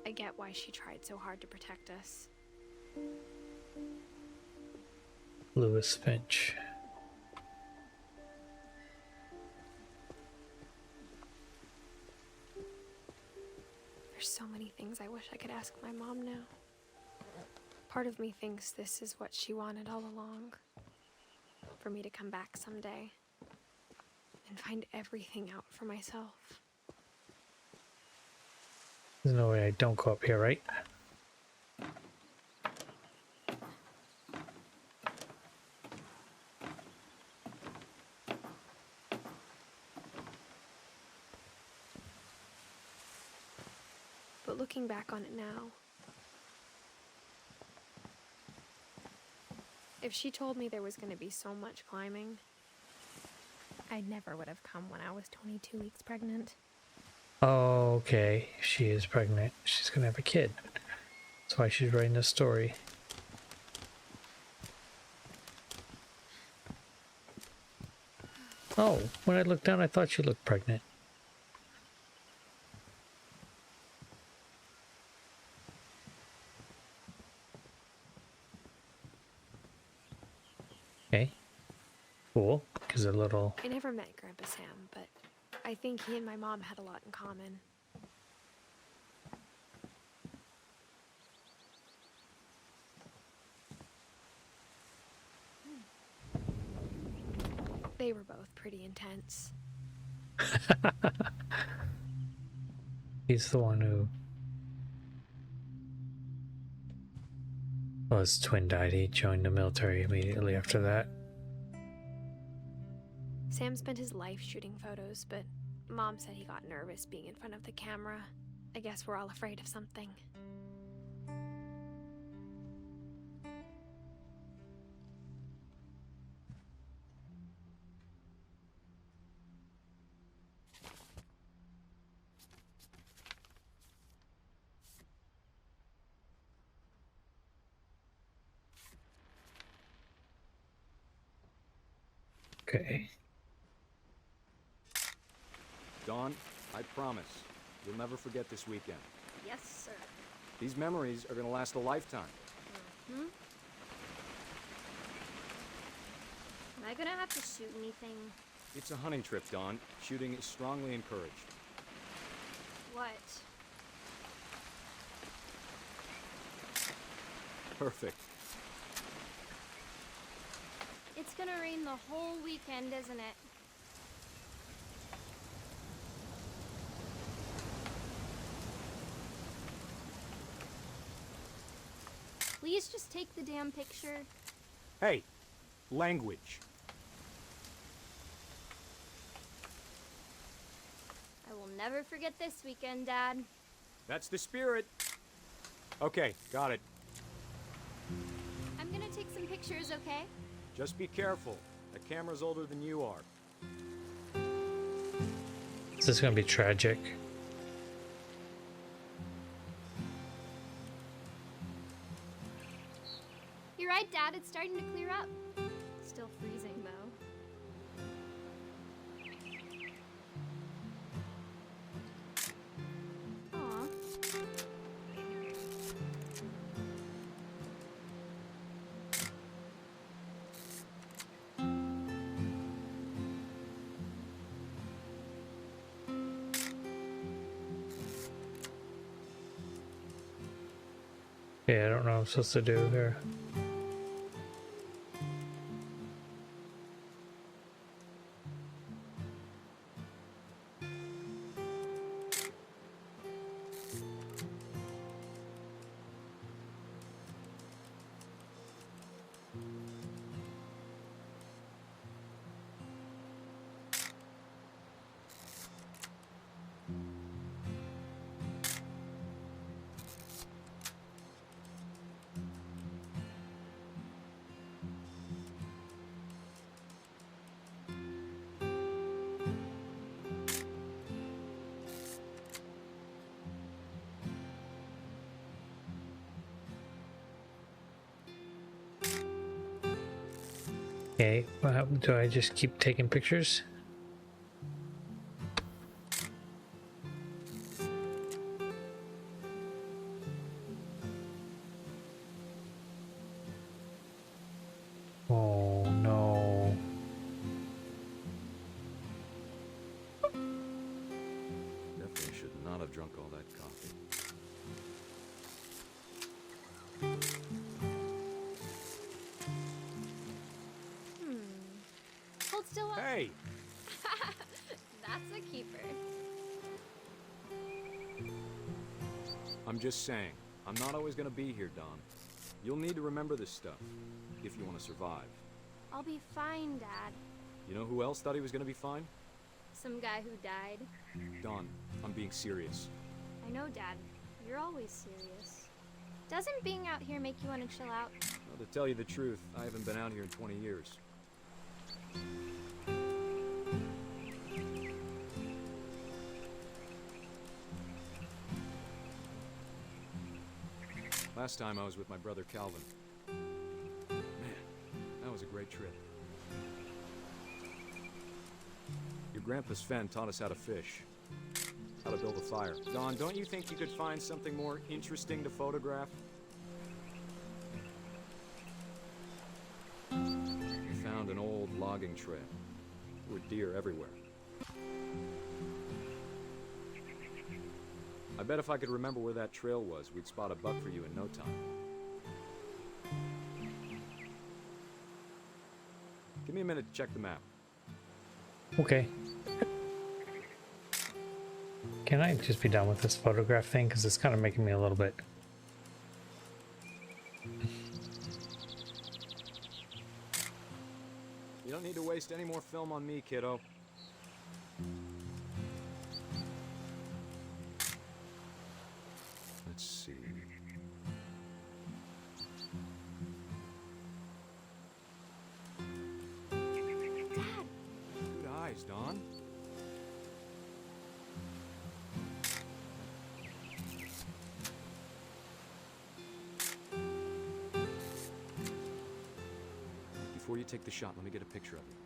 I get why she tried so hard to protect us. Lewis Finch. There's so many things I wish I could ask my mom now. Part of me thinks this is what she wanted all along. For me to come back someday and find everything out for myself. There's no way I don't go up here, right? But looking back on it now, if she told me there was going to be so much climbing, I never would have come when I was 22 weeks pregnant. Oh, okay. She is pregnant. She's gonna have a kid. That's why she's writing this story. Oh, when I looked down, I thought she looked pregnant. Okay. Cool. Because a little... I never met Grandpa Sam, but I think he and my mom had a lot in common. They were both pretty intense. He's the one who... Well, his twin died. He joined the military immediately after that. Sam spent his life shooting photos, but Mom said he got nervous being in front of the camera. I guess we're all afraid of something. Okay. Dawn, I promise, you'll never forget this weekend. Yes, sir. These memories are gonna last a lifetime. Hmm? Am I gonna have to shoot anything? It's a hunting trip, Dawn. Shooting is strongly encouraged. What? Perfect. It's gonna rain the whole weekend, isn't it? Please just take the damn picture. Hey, language. I will never forget this weekend, Dad. That's the spirit. Okay, got it. I'm gonna take some pictures, okay? Just be careful. The camera's older than you are. This is gonna be tragic. You're right, Dad. It's starting to clear up. Still freezing, though. Aw. Yeah, I don't know what I'm supposed to do here. Okay, do I just keep taking pictures? Oh no. Definitely should not have drunk all that coffee. Hold still. Hey! That's a keeper. I'm just saying, I'm not always gonna be here, Don. You'll need to remember this stuff, if you want to survive. I'll be fine, Dad. You know who else thought he was gonna be fine? Some guy who died. Don, I'm being serious. I know, Dad. You're always serious. Doesn't being out here make you want to chill out? Well, to tell you the truth, I haven't been out here in 20 years. Last time I was with my brother Calvin. Man, that was a great trip. Your grandpa Sven taught us how to fish, how to build a fire. Don, don't you think you could find something more interesting to photograph? We found an old logging trail. There were deer everywhere. I bet if I could remember where that trail was, we'd spot a buck for you in no time. Give me a minute to check the map. Okay. Can I just be done with this photograph thing? Because it's kind of making me a little bit... You don't need to waste any more film on me, kiddo. Let's see. Dad! Good eyes, Don. Before you take the shot, let me get a picture of you.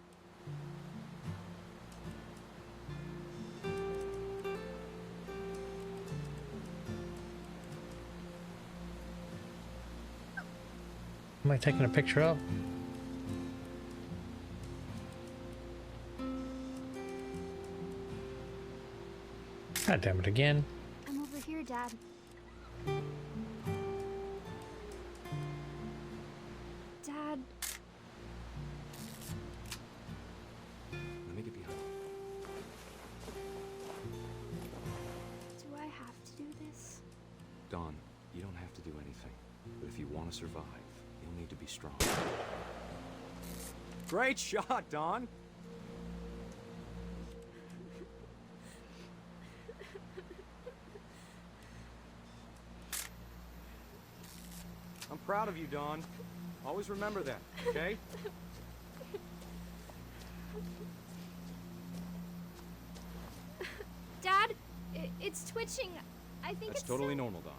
am I taking a picture of? God damn it again. I'm over here, Dad. Dad. Let me get behind you. Do I have to do this? Dawn, you don't have to do anything. But if you want to survive, you'll need to be strong. Great shot, Dawn! I'm proud of you, Dawn. Always remember that, okay? Dad, it's twitching. I think That's it's totally so... normal, Dawn.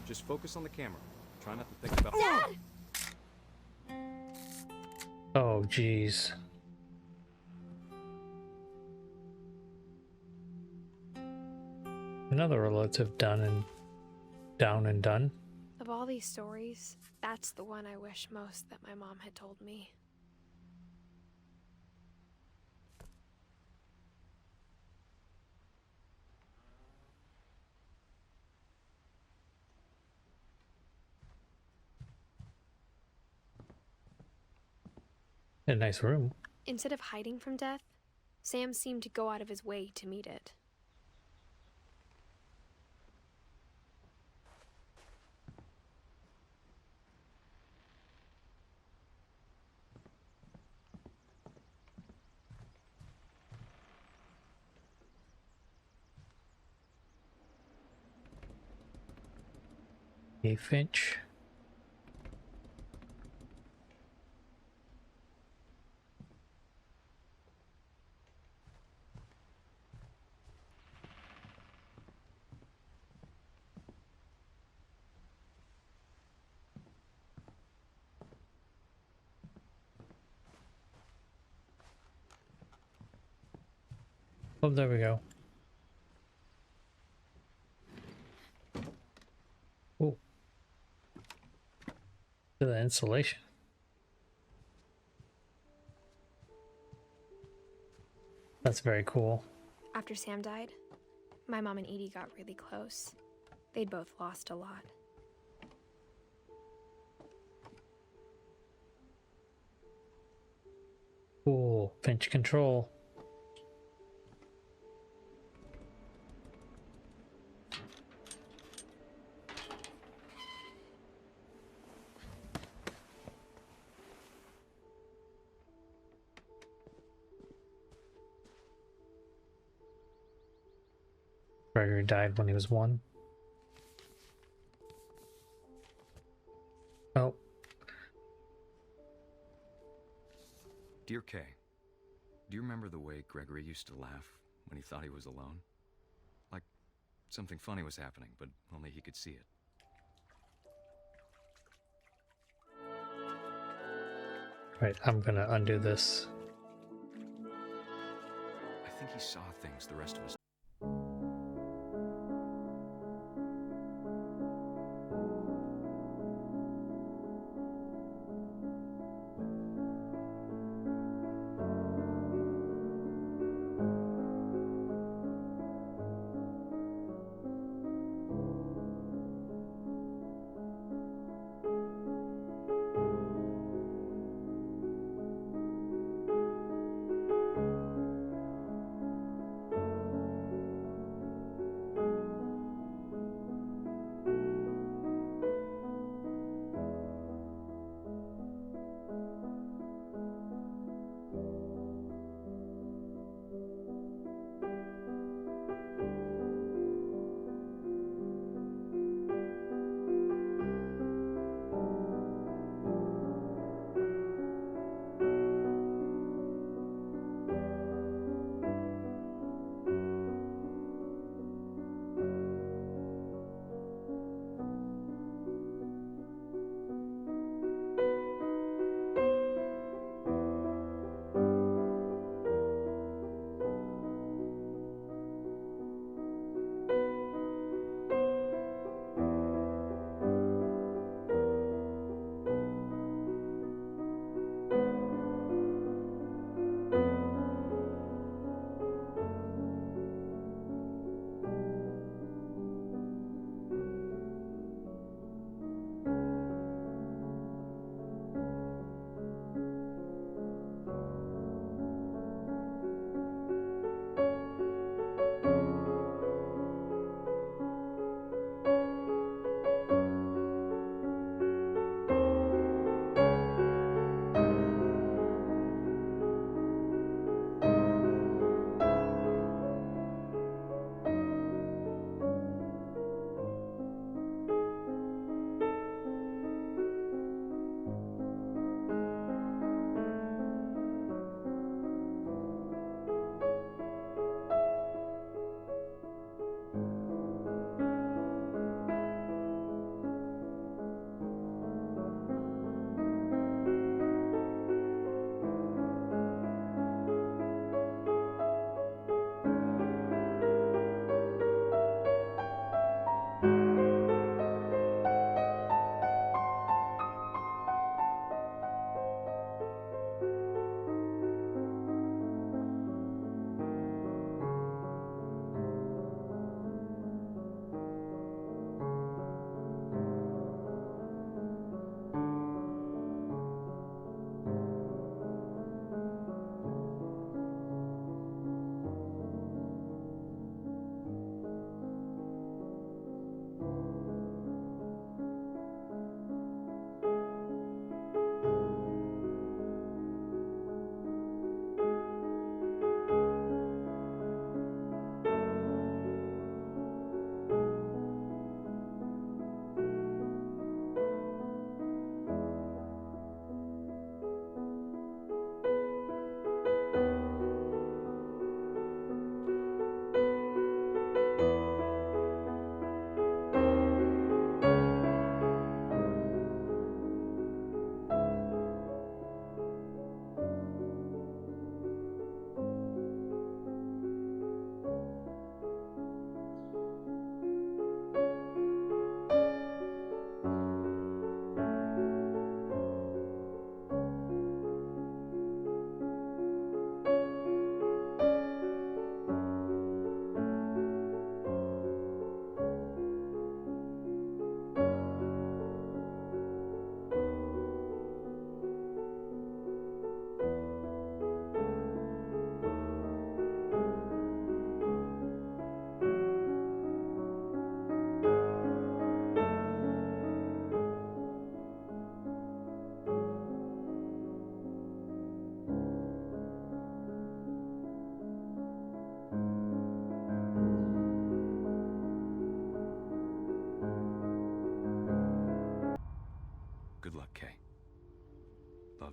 Just focus on the camera. Try not to think about... Dad! Oh, jeez. Another relative down and done. Of all these stories, that's the one I wish most that my mom had told me. A nice room. Instead of hiding from death, Sam seemed to go out of his way to meet it. Hey, Finch. Oh, there we go. Oh. To the insulation. That's very cool. After Sam died, my mom and Edie got really close. They'd both lost a lot. Cool. Finch control. Gregory died when he was 1. Oh. Dear Kay, do you remember the way Gregory used to laugh when he thought he was alone? Like something funny was happening, but only he could see it. Right, I'm gonna undo this. I think he saw things the rest of us.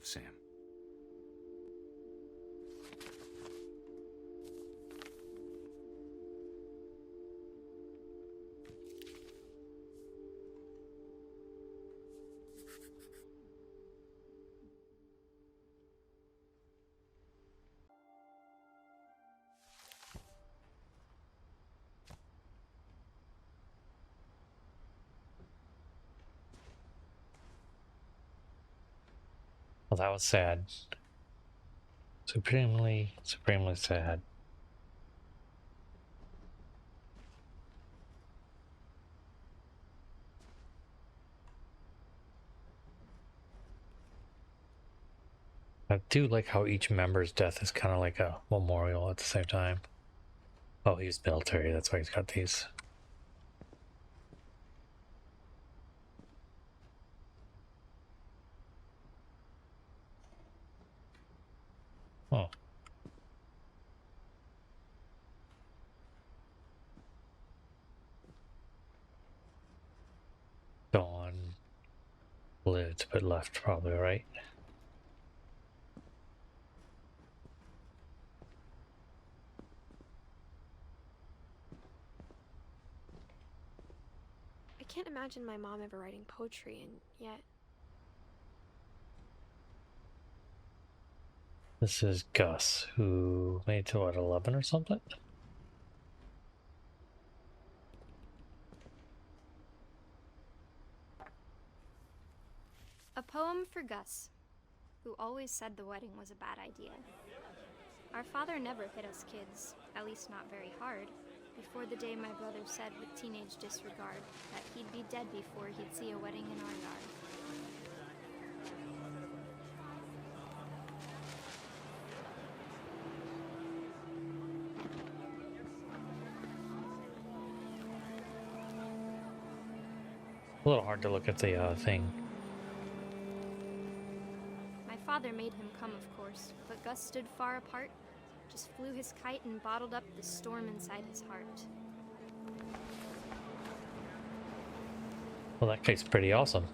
love, Sam. Well, that was sad. Supremely sad. I do like how each member's death is kind of like a memorial at the same time. Oh, he's military, that's why he's got these. Oh. Dawn lived but left, probably, right? I can't imagine my mom ever writing poetry, and yet... This is Gus, who made it to what, 11 or something? A poem for Gus, who always said the wedding was a bad idea. Our father never hit us kids, at least not very hard, before the day my brother said with teenage disregard that he'd be dead before he'd see a wedding in our yard. A little hard to look at the thing. My father made him come, of course, but Gus stood far apart, just flew his kite and bottled up the storm inside his heart. Well, that kite's pretty awesome.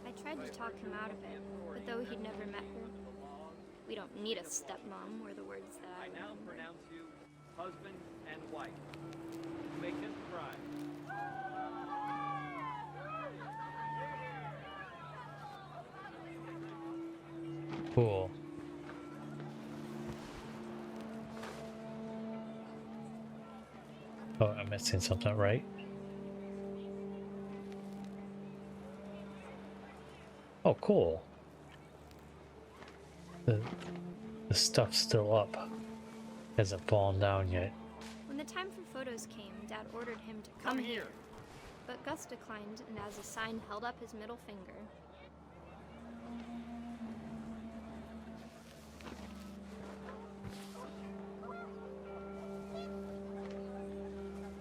I tried to talk him out of it, but though he'd never met her, we don't need a stepmom, were the words that I now remember. pronounce you husband and wife. Make him cry. Cool. Oh, I'm missing something, right? Oh, cool. The stuff's still up. Hasn't fallen down yet. When the time for photos came, Dad ordered him to come here. But Gus declined, and as a sign held up his middle finger.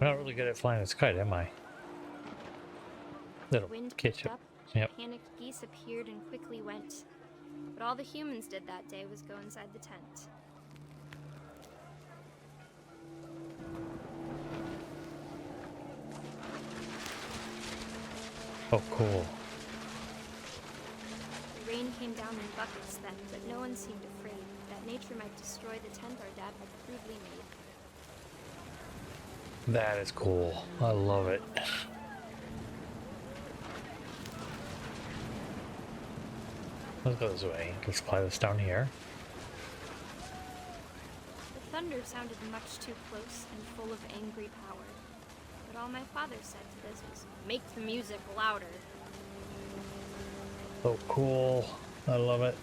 I'm not really good at flying this kite, am I? Little Wind kitch picked up. up, Yep. panicked geese appeared and quickly went. But all the humans did that day was go inside the tent. Oh, cool. The rain came down in buckets then, but no one seemed afraid that nature might destroy the tent our dad had crudely made. That is cool. I love it. Let's go this way. Let's fly this down here. The thunder sounded much too close and full of angry power. But all my father said to this was, "Make the music louder." So cool. I love it.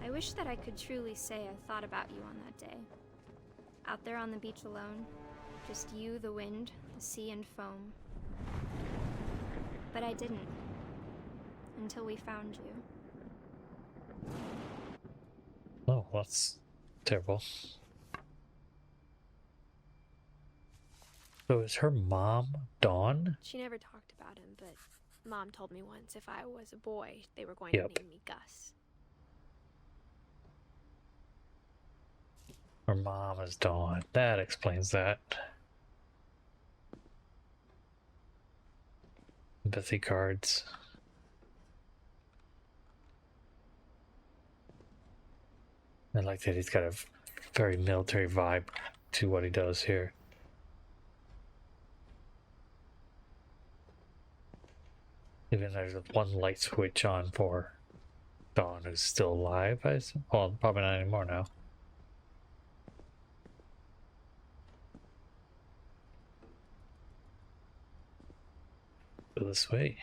I wish that I could truly say I thought about you on that day. Out there on the beach alone, just you, the wind, the sea, and foam. But I didn't. Until we found you. Oh, that's terrible. So is her mom Dawn? She never talked about him, but Mom told me once if I was a boy, they were going Yep. to name me Gus. Her mom is Dawn. That explains that. Empathy cards. I like that he's got a very military vibe to what he does here. Even there's one light switch on for Dawn, who's still alive, I assume. Well, probably not anymore now. Go this way.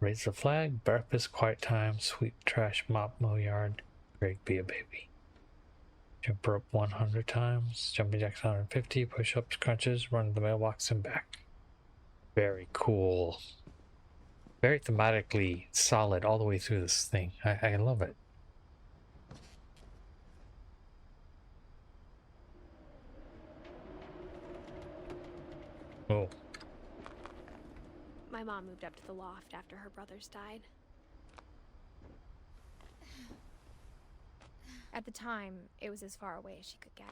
Raise the flag, breakfast, quiet time, sweep, trash, mop, mow yard. Greg, be a baby. Jump rope 100 times, jumping jacks 150, push-ups, crunches, run to the mailbox and back. Very cool. Very thematically solid all the way through this thing. I love it. Oh. My mom moved up to the loft after her brothers died. At the time, it was as far away as she could get.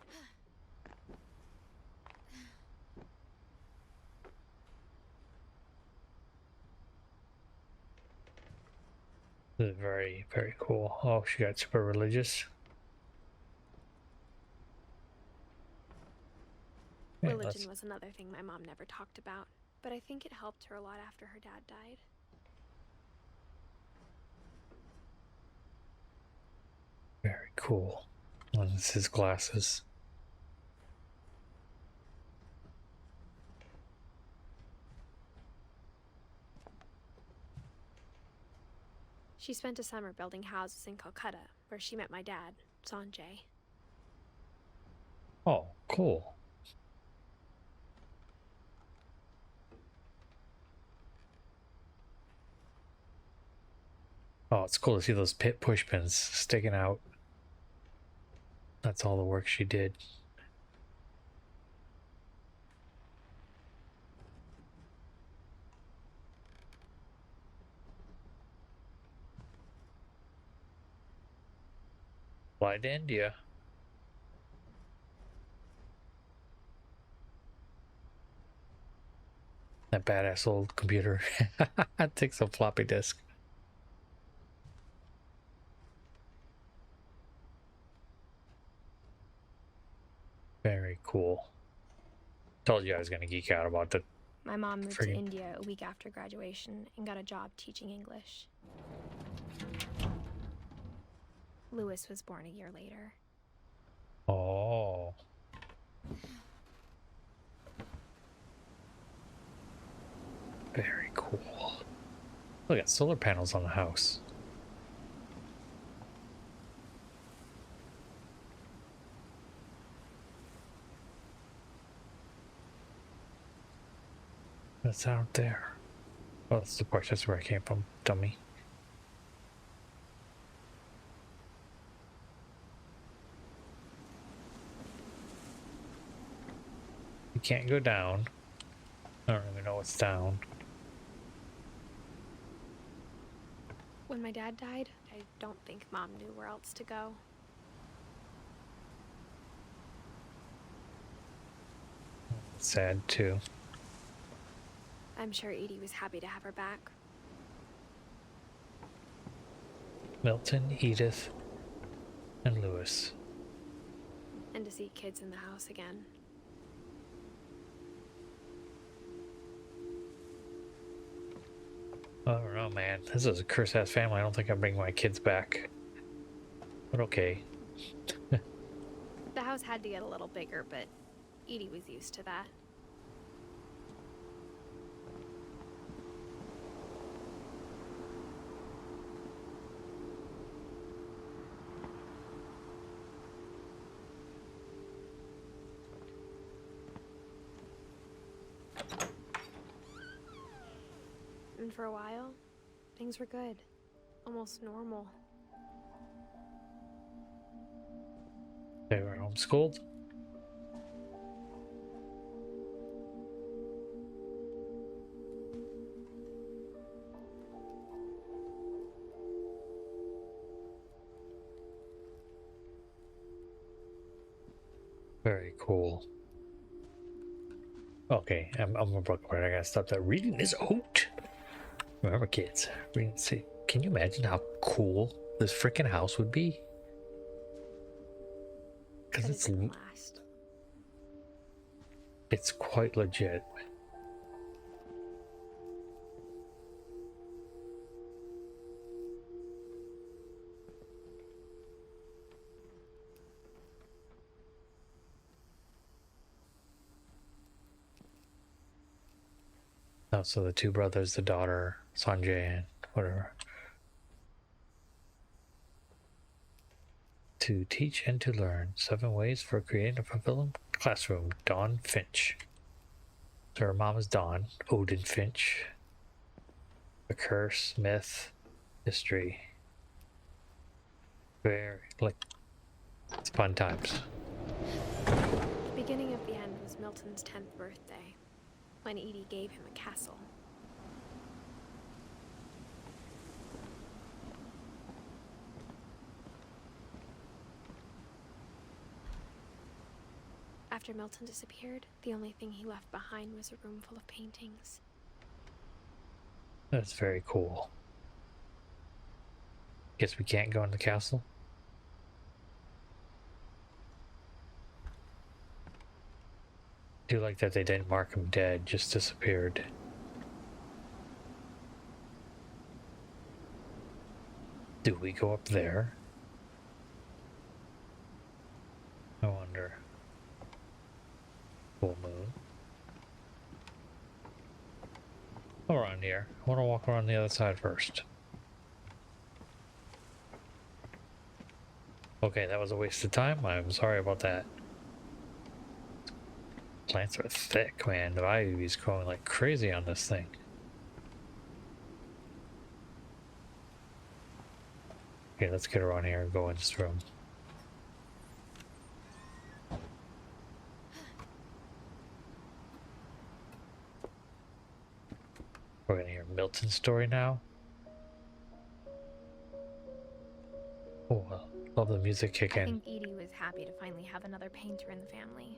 This is very, very cool. Oh, she got super religious. Yeah, Religion was another thing my mom never talked about, but I think it helped her a lot after her dad died. Very cool. And it's his glasses. She spent a summer building houses in Calcutta, where she met my dad, Sanjay. Oh, cool. Oh, it's cool to see those pit push pins sticking out. That's all the work she did. Fly to India. That badass old computer. It takes a floppy disk. Very cool. Told you I was gonna geek out about the. My mom moved to India a week after graduation and got a job teaching English. Lewis was born a year later. Oh. Very cool. Look at solar panels on the house. That's out there. Oh, that's the porch. That's where I came from, dummy. You can't go down. I don't even know what's down. When my dad died, I don't think Mom knew where else to go. Sad, too. I'm sure Edie was happy to have her back. Milton, Edith, and Lewis. And to see kids in the house again. I don't know, man. This is a curse-ass family. I don't think I'll bring my kids back. But okay. The house had to get a little bigger, but Edie was used to that. And for a while, things were good. Almost normal. They were homeschooled? Very cool. Okay, I'm a book where I gotta stop that. Reading is out. Remember, kids, reading. See, can you imagine how cool this freaking house would be? Because it's quite legit. Oh, so the two brothers, the daughter, Sanjay, and whatever. To teach and to learn. 7 ways for creating a fulfilling classroom. Dawn Finch. So her mom is Dawn. Odin Finch. A curse, myth, history. Very, like, it's fun times. The beginning of the end was Milton's 10th birthday, when Edie gave him a castle. After Milton disappeared, the only thing he left behind was a room full of paintings. That's very cool. Guess we can't go in the castle? I do like that they didn't mark him dead, just disappeared. Do we go up there? I wonder. Full moon. Around here. I want to walk around the other side first. Okay, that was a waste of time. I'm sorry about that. Plants are thick, man. The ivy's growing like crazy on this thing. Okay, let's get around here and go in this room. We're gonna hear Milton's story now. Oh, I love the music kicking. I think Edie was happy to finally have another painter in the family.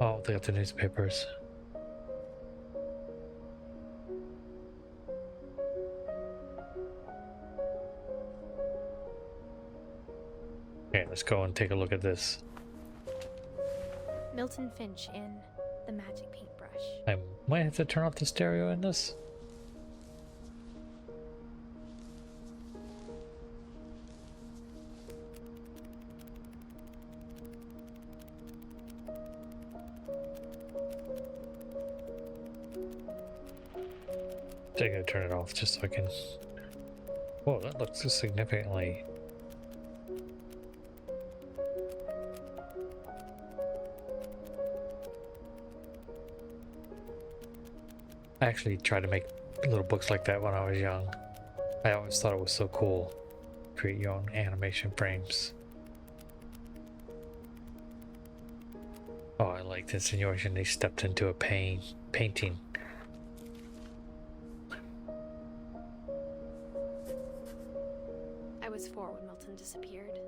Oh, they got the newspapers. Okay, let's go and take a look at this. Milton Finch in The Magic Paintbrush. I might have to turn off the stereo in this. I gotta turn it off just so I can. Whoa, that looks significantly. I actually tried to make little books like that when I was young. I always thought it was so cool. Create your own animation frames. Oh, I like this insinuation. They stepped into a painting. I was 4 when Milton disappeared.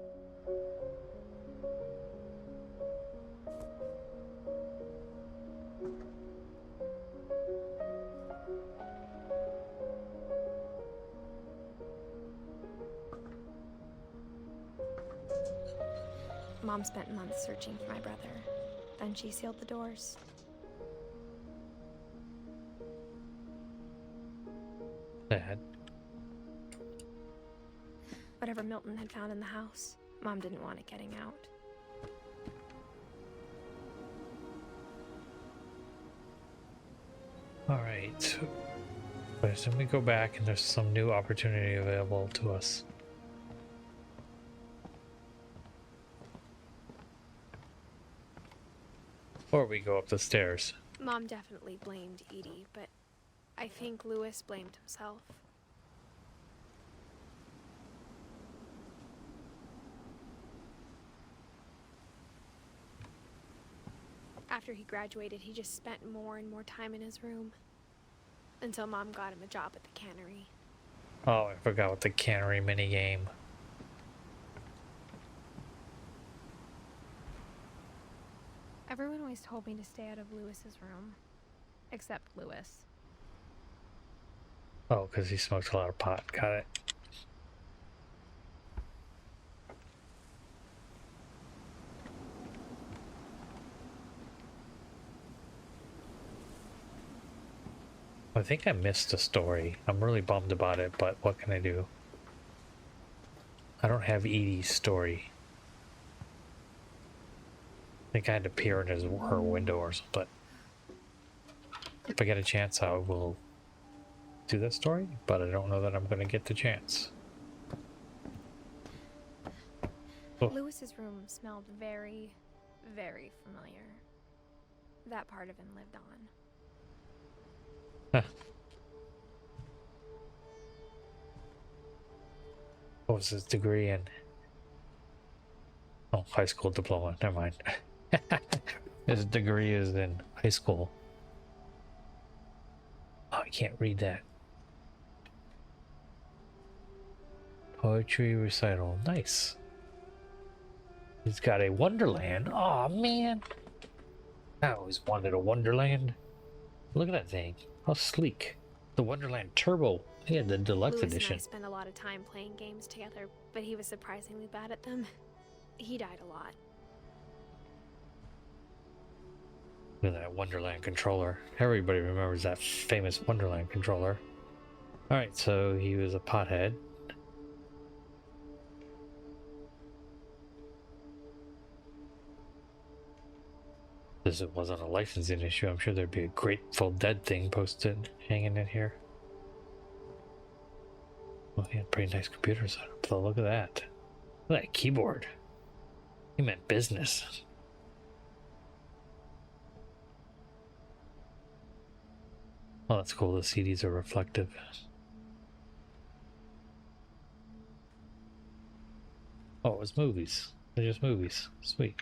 Mom spent months searching for my brother. Then she sealed the doors. Dad. Whatever Milton had found in the house, Mom didn't want it getting out. Alright. But then we go back and there's some new opportunity available to us. Or we go up the stairs. Mom definitely blamed Edie, but I think Louis blamed himself. After he graduated, he just spent more and more time in his room. Until Mom got him a job at the cannery. Oh, I forgot what the cannery minigame. Everyone always told me to stay out of Louis's room. Except Louis. Oh, because he smokes a lot of pot. Got it. I think I missed a story. I'm really bummed about it, but what can I do? I don't have Edie's story. I think I had to peer in her window or something. If I get a chance, I will do that story, but I don't know that I'm going to get the chance. Oh. Louis's room smelled very, very familiar. That part of him lived on. Huh. What was his degree in? Oh, high school diploma. Never mind. His degree is in high school. Oh, I can't read that. Poetry recital. Nice. He's got a Wonderland. Oh man. I always wanted a Wonderland. Look at that thing. How sleek. The Wonderland Turbo. He had the deluxe Louis edition. and I spent a lot of time playing games together, but he was surprisingly bad at them. He died a lot. Look at that Wonderland controller. Everybody remembers that famous Wonderland controller. Alright, so he was a pothead. If it wasn't a licensing issue, I'm sure there'd be a Grateful Dead thing posted, hanging in here. Well, he had a pretty nice computer setup, though. Look at that. Look at that keyboard. He meant business. Oh, that's cool. The CDs are reflective. Oh, it was movies. They're just movies. Sweet.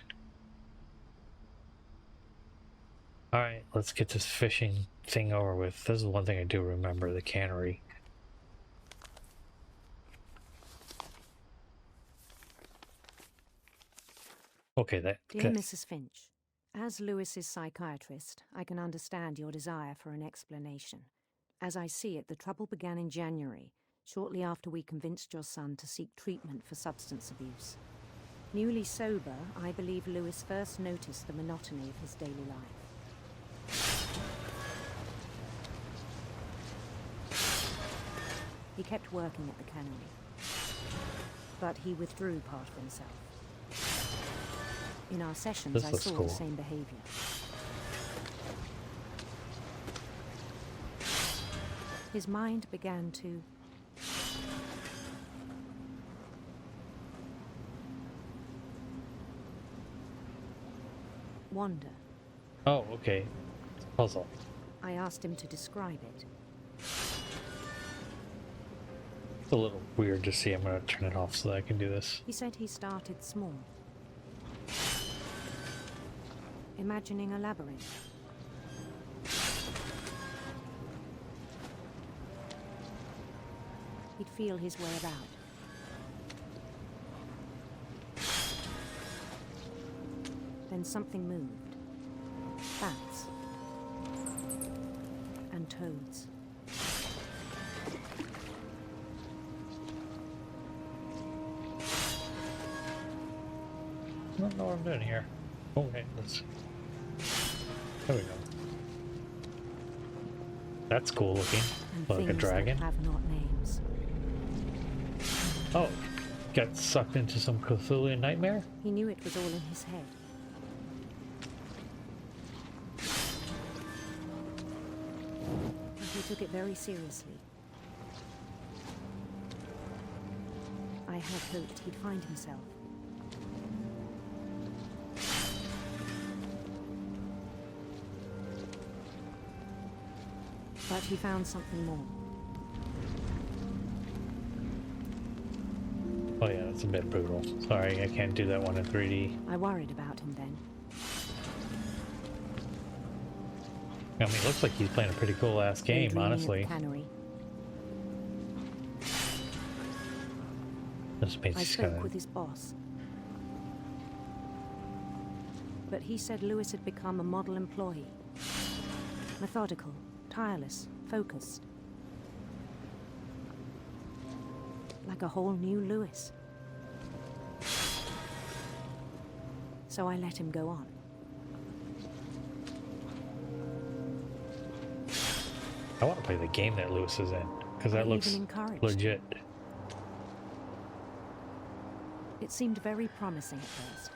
Alright, let's get this fishing thing over with. This is one thing I do remember, the cannery. Okay, Dear Mrs. Finch, as Louis's psychiatrist, I can understand your desire for an explanation. As I see it, the trouble began in January, shortly after we convinced your son to seek treatment for substance abuse. Newly sober, I believe Louis first noticed the monotony of his daily life. He kept working at the cannery, but he withdrew part of himself. In our sessions, I saw the same behavior. His mind began to wander. Oh, okay. It's a puzzle. I asked him to describe it. It's a little weird to see. I'm going to turn it off so that I can do this. He said he started small, imagining a labyrinth. He'd feel his way about. Then something moved. Bats. And toads. I don't know what I'm doing here. Okay, let's... There we go. That's cool looking. Like a dragon. Have not names. Oh, got sucked into some Cthulhu nightmare? He knew it was all in his head. And he took it very seriously. I had hoped he'd find himself. But he found something more. Oh yeah, that's a bit brutal. Sorry, I can't do that one in 3D. I worried about him then. I mean, it looks like he's playing a pretty cool ass game, Daydreaming at honestly. the cannery. This I paint's spoke kinda... with his boss. But he said Lewis had become a model employee. Methodical, tireless, focused. Like a whole new Lewis. So I let him go on. I want to play the game that Lewis is in, because that I looks even encouraged. legit. It seemed very promising at first.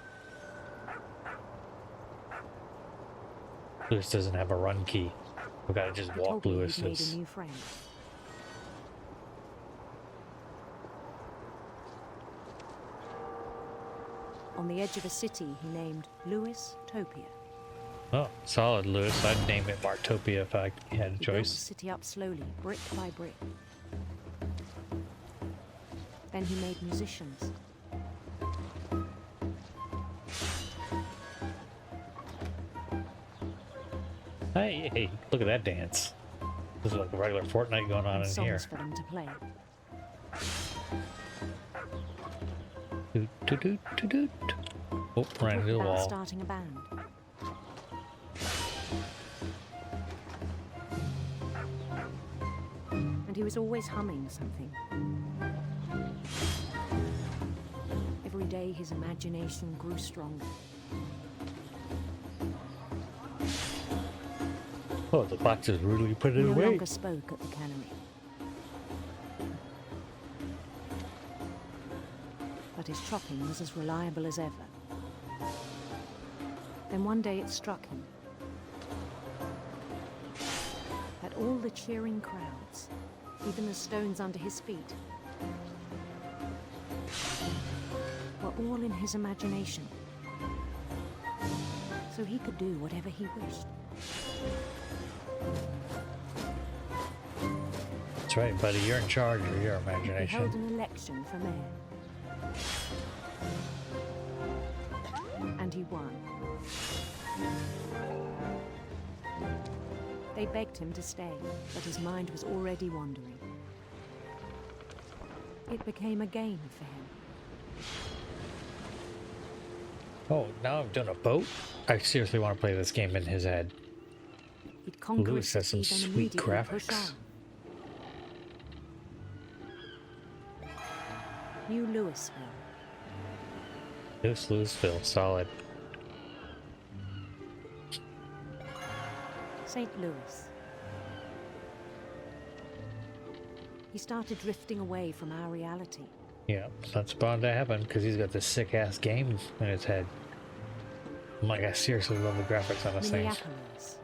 Lewis doesn't have a run key. We gotta just He walk told me he'd made a Lewis's. new friend. On the edge of a city he named Lewis Topia. Oh, solid, Lewis. I'd name it Martopia if I had a He built the choice. city up slowly, brick by brick. Then he made musicians. Hey, hey, look at that dance. This is like a regular Fortnite going on And in songs here. for them to play. Doot, doot, doot, doot, doot. Oh, ran into the About wall. starting a band. And he was always humming something. Every day his imagination grew stronger. Oh, the box is really put He it no away. longer spoke at the cannery. But his chopping was as reliable as ever. Then one day it struck him that all the cheering crowds, even the stones under his feet, were all in his imagination. So he could do whatever he wished. That's right, buddy. You're in charge of your He held imagination. an election for mayor. And he won. They begged him to stay, but his mind was already wandering. It became a game for him. Oh, now I've done a boat? I seriously want to play this game in his head. He'd conquer Lewis a has some city, then sweet immediately push graphics. on. New Louisville. Louisville, solid. St. Louis. He started drifting away from our reality. Yeah, that's bound to happen because he's got this sick ass game in his head. I'm like, I seriously love the graphics on this thing. Minneapolis.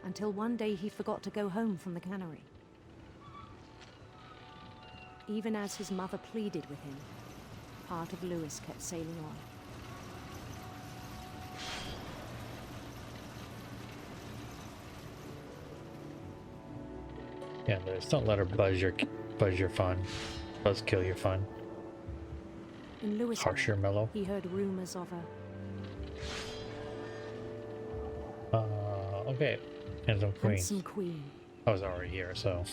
Until one day he forgot to go home from the cannery. Even as his mother pleaded with him, part of Lewis kept sailing on. Yeah, Lewis, don't let her buzz your fun. Buzzkill your fun. In Louisville, Harsher mellow. he heard rumors of a Okay. Handsome Queen. handsome queen. I was already here, so.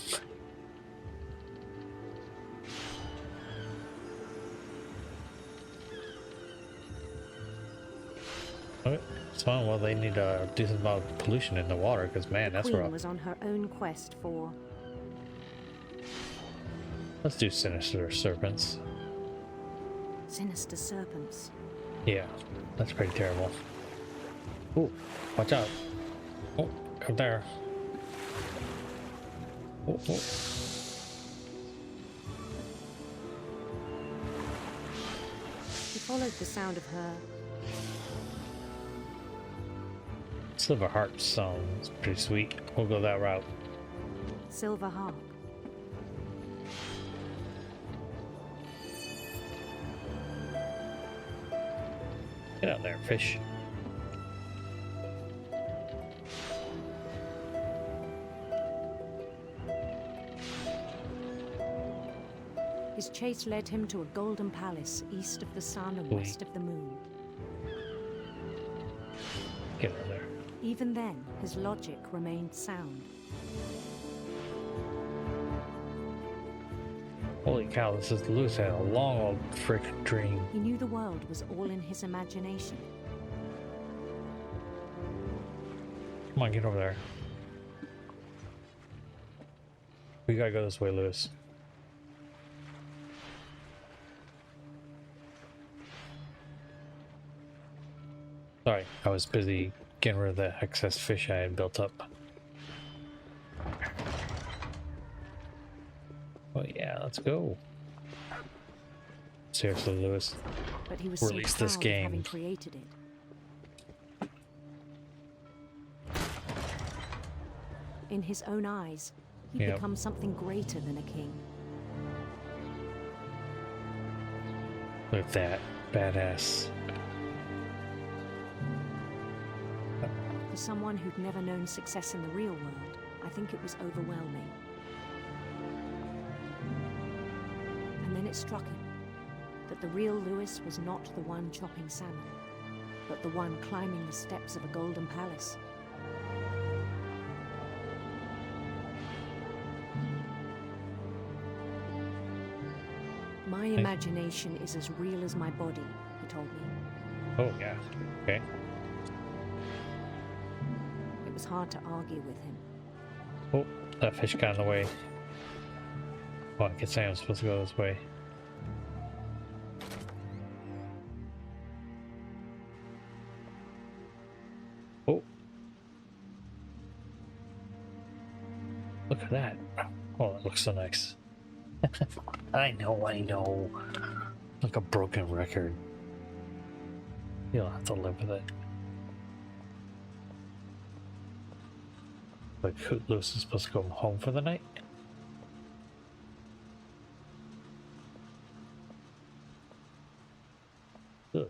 Okay, it's fine. Well, they need to do something about pollution in the water, because man, The that's queen rough. was on her own quest for Let's do sinister serpents. sinister serpents. Yeah, that's pretty terrible. Ooh, watch out. Oh, up there. Oh, oh. He followed the sound of her Silver Heart song. It's pretty sweet. We'll go that route. silver harp. Get out there, fish. His chase led him to a golden palace east of the sun and west of the moon. Get out of there. Even then, his logic remained sound. Holy cow, this is Lewis had a long old freaking dream. He knew the world was all in his imagination. Come on, get over there. We gotta go this way, Lewis. Sorry, I was busy getting rid of the excess fish I had built up. Oh yeah, let's go. Seriously, Lewis. But he was Release so proud this of game. having created it. In his own eyes, he'd Yep. become something greater than a king. Look at that. Badass. For someone who'd never known success in the real world, I think it was overwhelming. And then it struck him that the real Lewis was not the one chopping salmon, but the one climbing the steps of a golden palace. My imagination is as real as my body, he told me. Oh yeah. Okay. It was hard to argue with him. Oh, that fish got in the way. Oh, I guess I am supposed to go this way. Oh. Look at that. Oh, that looks so nice. I know. Like a broken record. You'll have to live with it. Like, Lewis is supposed to go home for the night? Ugh.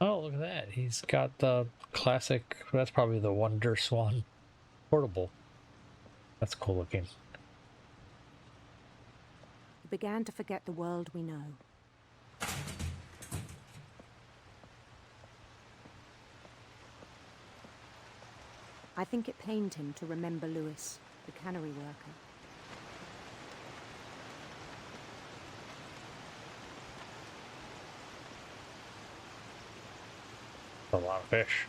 Oh, look at that. He's got the classic, that's probably the Wonder Swan portable. That's cool looking. He began to forget the world we know. I think it pained him to remember Lewis, the cannery worker. A lot of fish.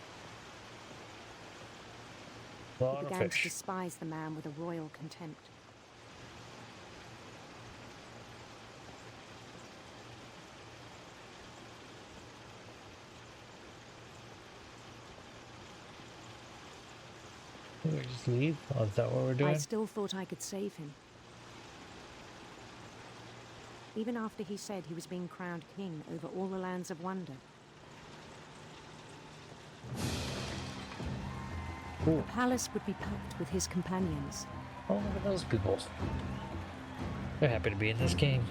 A lot He of began to fish. despise the man with a royal contempt. We just leave? Oh, is that what we're doing? I still thought I could save him. Even after he said he was being crowned king over all the lands of wonder. Ooh. The palace would be packed with his companions. Oh, look at those people. They're happy to be in this game.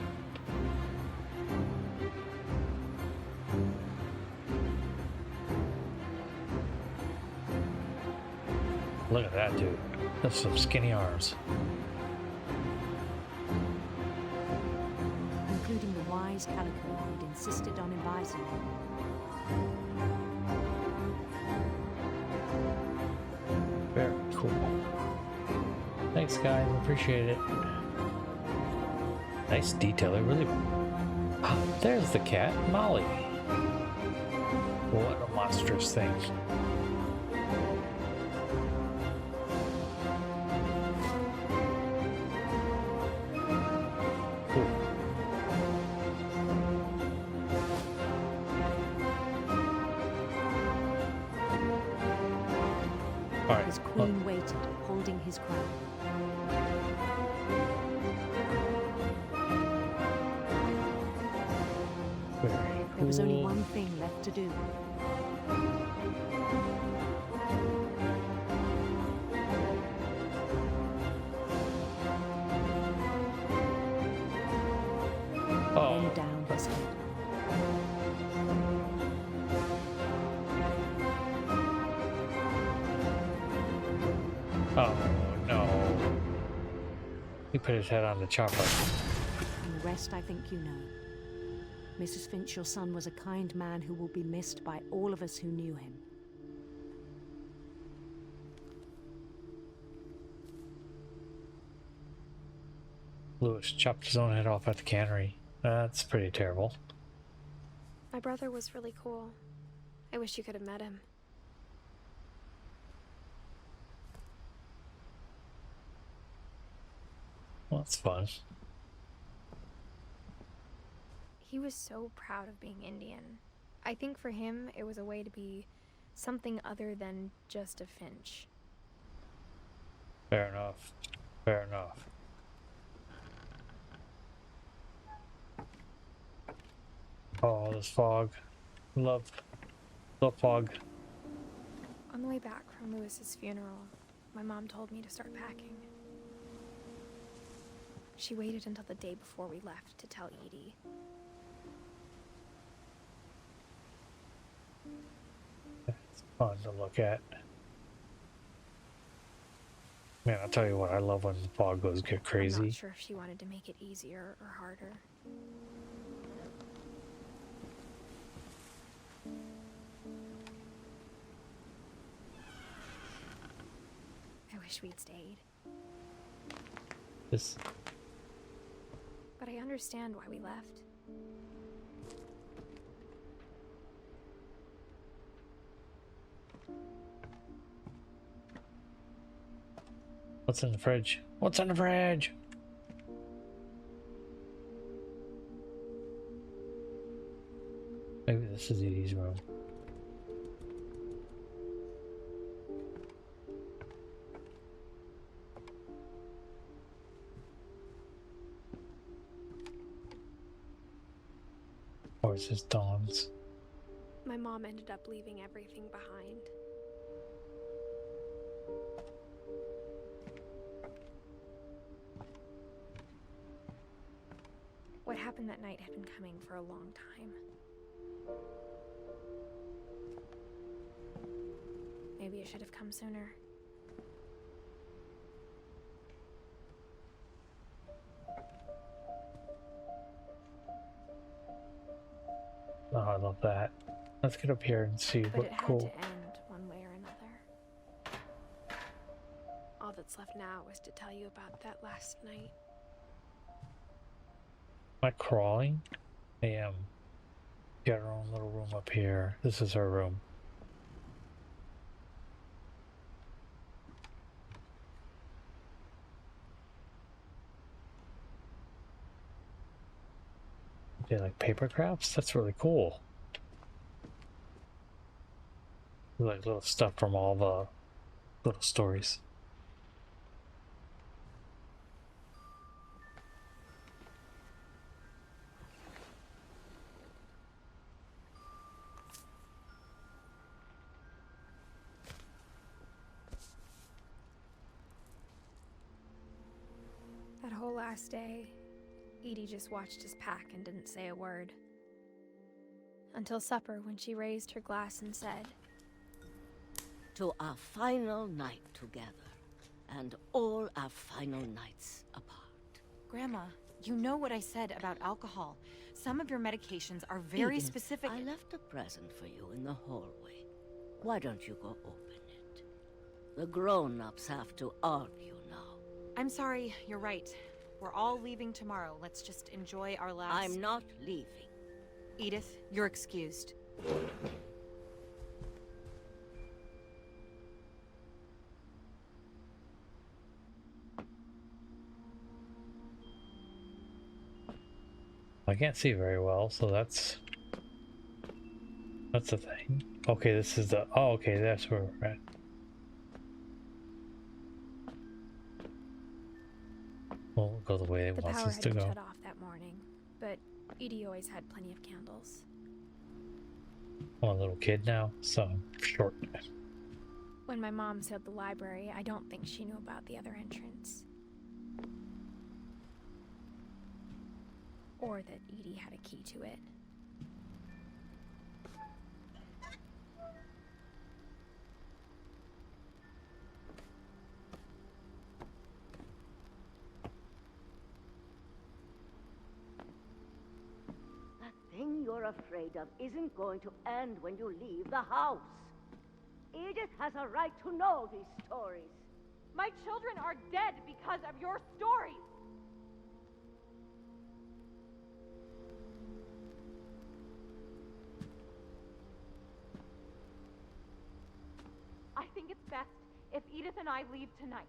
Look at that dude. That's some skinny arms. Including the wise Calico who'd insisted on advising him. Very cool. Thanks, guys. Appreciate it. Nice detail. It really. Ah, there's the cat, Molly. What a monstrous thing. His queen waited, holding his crown. There was only one thing left to do. Bend down his head. Oh no. He put his head on the chopper. And the rest I think you know. Mrs. Finch, your son was a kind man who will be missed by all of us who knew him. Lewis chopped his own head off at the cannery. That's pretty terrible. My brother was really cool. I wish you could have met him. Well, that's fun. He was so proud of being Indian. I think for him, it was a way to be something other than just a Finch. Fair enough. Fair enough. Oh, this fog. Love fog. On the way back from Lewis's funeral, my mom told me to start packing. She waited until the day before we left to tell Edie. It's fun to look at. Man, I'll tell you what, I love when the fog goes get crazy. I'm not sure if she wanted to make it easier or harder. I wish we'd stayed. This. But I understand why we left. What's in the fridge? What's in the fridge? Maybe this is Edie's room. Or is this Dawn's? My mom ended up leaving everything behind. What happened that night had been coming for a long time. Maybe it should have come sooner. Oh, I love that. Let's get up here and see But what it had cool. to end one way or another. All that's left now is to tell you about that last night. Am I crawling? I am. Got her own little room up here. This is her room. They like paper crafts? That's really cool. Like little stuff from all the little stories. That whole last day, Edie just watched us pack and didn't say a word. Until supper, when she raised her glass and said, "To our final night together, and all our final nights apart." Grandma, you know what I said about alcohol. Some of your medications are very Edith, specific. I left a present for you in the hallway. Why don't you go open it? The grown-ups have to argue now. I'm sorry, you're right. We're all leaving tomorrow. Let's just enjoy our last... I'm not leaving. Edith, you're excused. I can't see very well, so that's the thing. Okay, this is the... Oh, okay, that's where we're at. We'll go the way it the wants power us had to been go. shut off that morning, but Edie always had plenty of candles. I'm a little kid now, so I'm short. When my mom sealed the library, I don't think she knew about the other entrance. Or that Edie had a key to it. you're afraid of isn't going to end when you leave the house. Edith has a right to know these stories. My children are dead because of your stories! I think it's best if Edith and I leave tonight.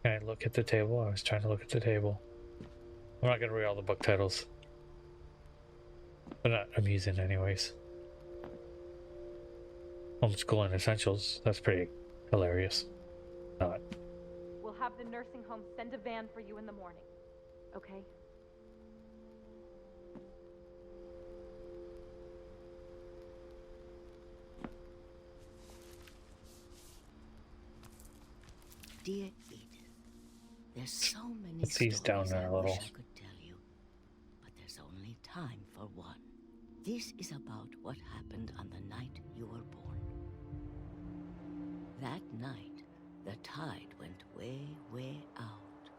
Can I look at the table? I was trying to look at the table. I'm not gonna read all the book titles. They're not amusing anyways. Homeschooling Essentials. That's pretty hilarious. Not. We'll have the nursing home send a van for you in the morning. Okay? Dear Edith, there's so many Let's ease down stories there I a little. wish I could tell you, but there's only time for one. This is about what happened on the night you were born. That night, the tide went way, way out.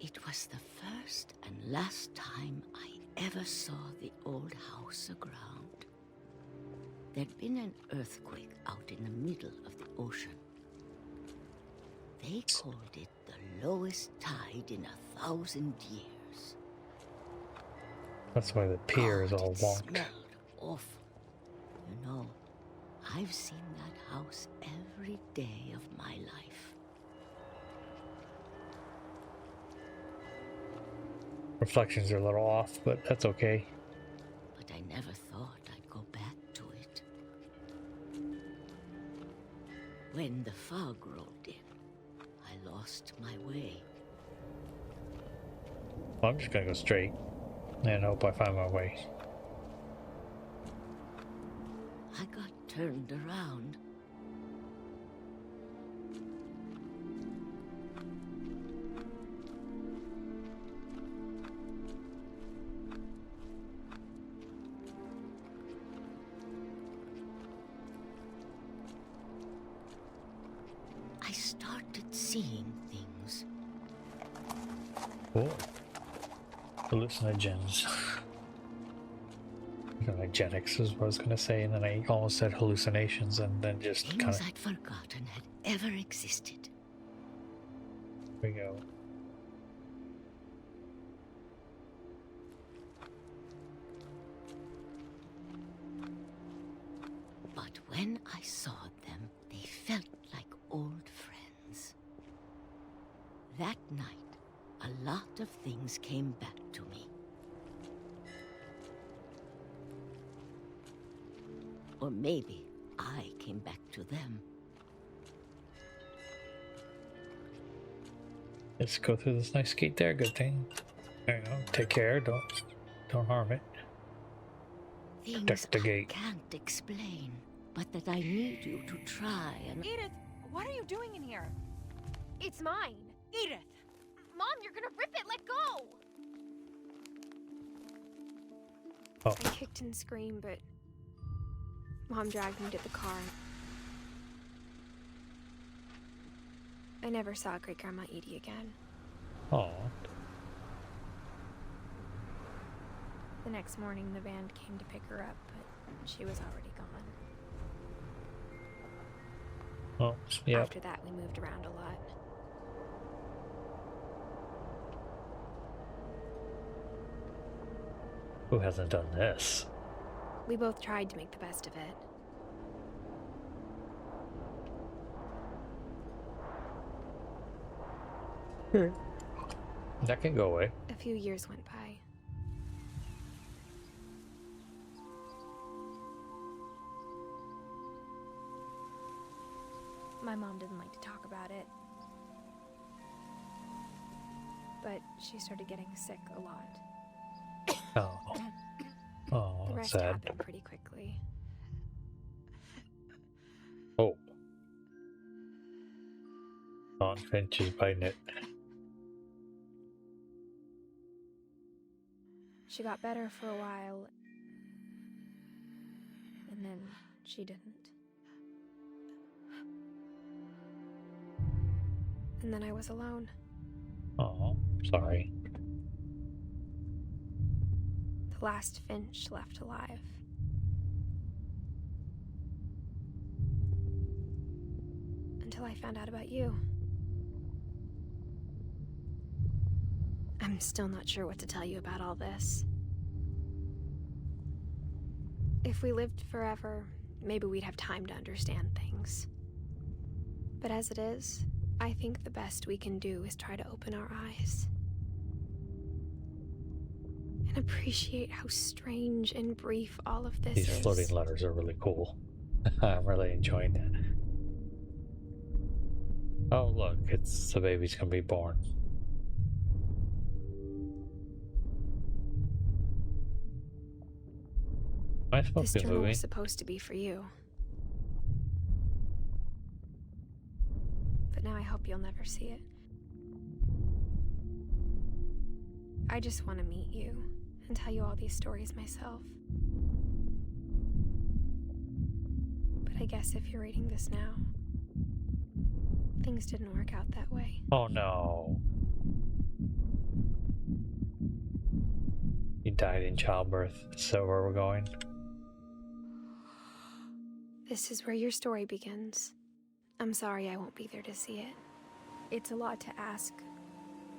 It was the first and last time I ever saw the old house aground. There'd been an earthquake out in the middle of the ocean. They called it the lowest tide in 1,000 years. That's why the pier is all It wonky. smelled awful. You know, I've seen that house every day of my life. Reflections are a little off, but that's okay. But I never thought I'd go back to it. When the fog rolled in, I lost my way. Well, I'm just gonna go straight and hope I find my way. I got turned around. I started seeing things. Cool. Hallucinogens. Hallucinogenics is what I was gonna say, and then I almost said hallucinations, and then just kind Things of. I'd forgotten had ever existed. Here we go. But when I saw them, they felt like old friends. That night, a lot of things came back to me. Or maybe I came back to them. Let's go through this nice gate there. Good thing. There you go. Take care. Don't harm it. Things Protect the gate. I can't explain, but that I need you to try and... Edith, what are you doing in here? It's mine. Edith! Mom, you're gonna rip it. Let go. Oh. I kicked and screamed, but Mom dragged me to the car. I never saw Great Grandma Edie again. Oh. The next morning, the band came to pick her up, but she was already gone. Oh, yeah. After that, we moved around a lot. Who hasn't done this? We both tried to make the best of it. That can go away. A few years went by. My mom didn't like to talk about it. But she started getting sick a lot. Oh. Oh, The that's rest sad. happened pretty quickly. Oh. Aunt Finch is biting it. She got better for a while, and then she didn't. And then I was alone. Oh, sorry. The last Finch left alive. Until I found out about you. I'm still not sure what to tell you about all this. If we lived forever, maybe we'd have time to understand things. But as it is, I think the best we can do is try to open our eyes. And appreciate how strange and brief all of this is. These floating letters are really cool. I'm really enjoying that. Oh look, it's the baby's gonna be born. Am I supposed This to be journal moving? was supposed to be for you. But now I hope you'll never see it. I just want to meet you and tell you all these stories myself. But I guess if you're reading this now, things didn't work out that way. Oh no. He died in childbirth. So where we're going? This is where your story begins. I'm sorry I won't be there to see it. It's a lot to ask,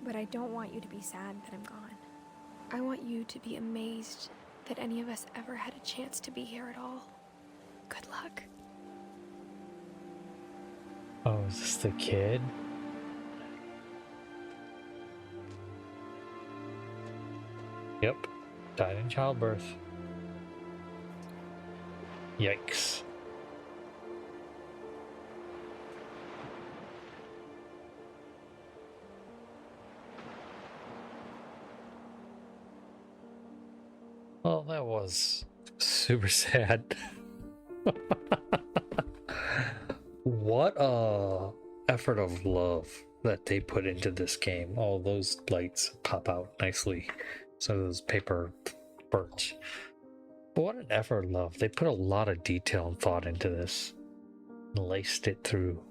but I don't want you to be sad that I'm gone. I want you to be amazed that any of us ever had a chance to be here at all. Good luck. Oh, is this the kid? Yep. Died in childbirth. Yikes. Well, that was super sad. What a effort of love that they put into this game. All those lights pop out nicely. So those paper birds. But what an effort of love. They put a lot of detail and thought into this. And laced it through.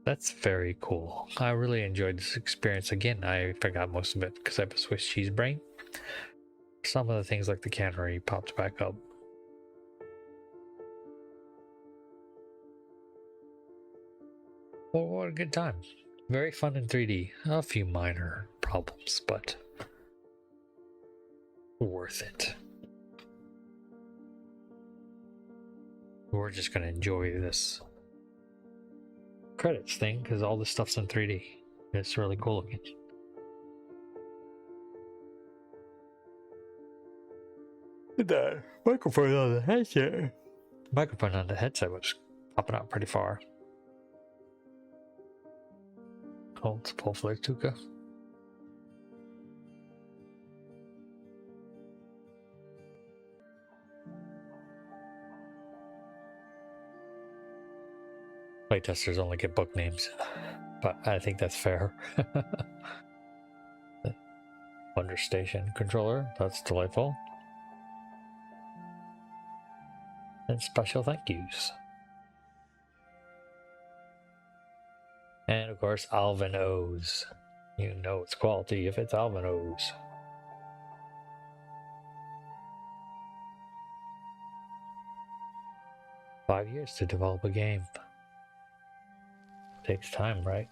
That's very cool. I really enjoyed this experience. Again, I forgot most of it because I have a Swiss cheese brain. Some of the things like the cannery popped back up. Well, what a good time. Very fun in 3D. A few minor problems, but worth it. We're just going to enjoy this credits thing because all this stuff's in 3D. It's really cool looking. The microphone on the headset. Microphone on the headset was popping out pretty far. Oh, it's full flare Tuca. Playtesters only get book names, but I think that's fair. Wonder Station controller, that's delightful. And special thank yous. And of course, Alvin O's. You know it's quality if it's Alvin O's. "5 years to develop a game. Takes time, right?"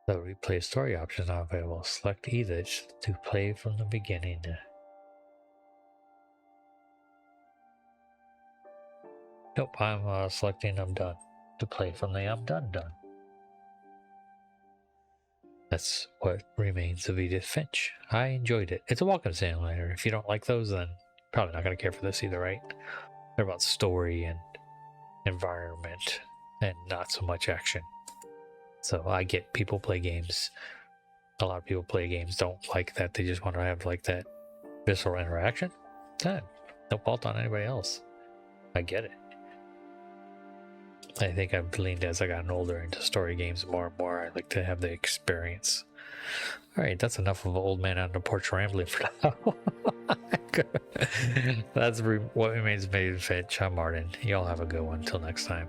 The replay story option is not available. Select either to play from the beginning. Nope, I'm selecting I'm done. To play from the I'm done. That's what Remains of Edith Finch. I enjoyed it. It's a walking simulator. If you don't like those, then probably not going to care for this either, right? They're about story and environment and not so much action. So I get people play games. A lot of people play games don't like that. They just want to have like that visceral interaction. No fault on anybody else. I get it. I think I've leaned as I gotten older into story games more and more. I like to have the experience. Alright, that's enough of an old man on the porch rambling for now. That's what remains of Edith Finch. I'm Martin. Y'all have a good one. Till next time.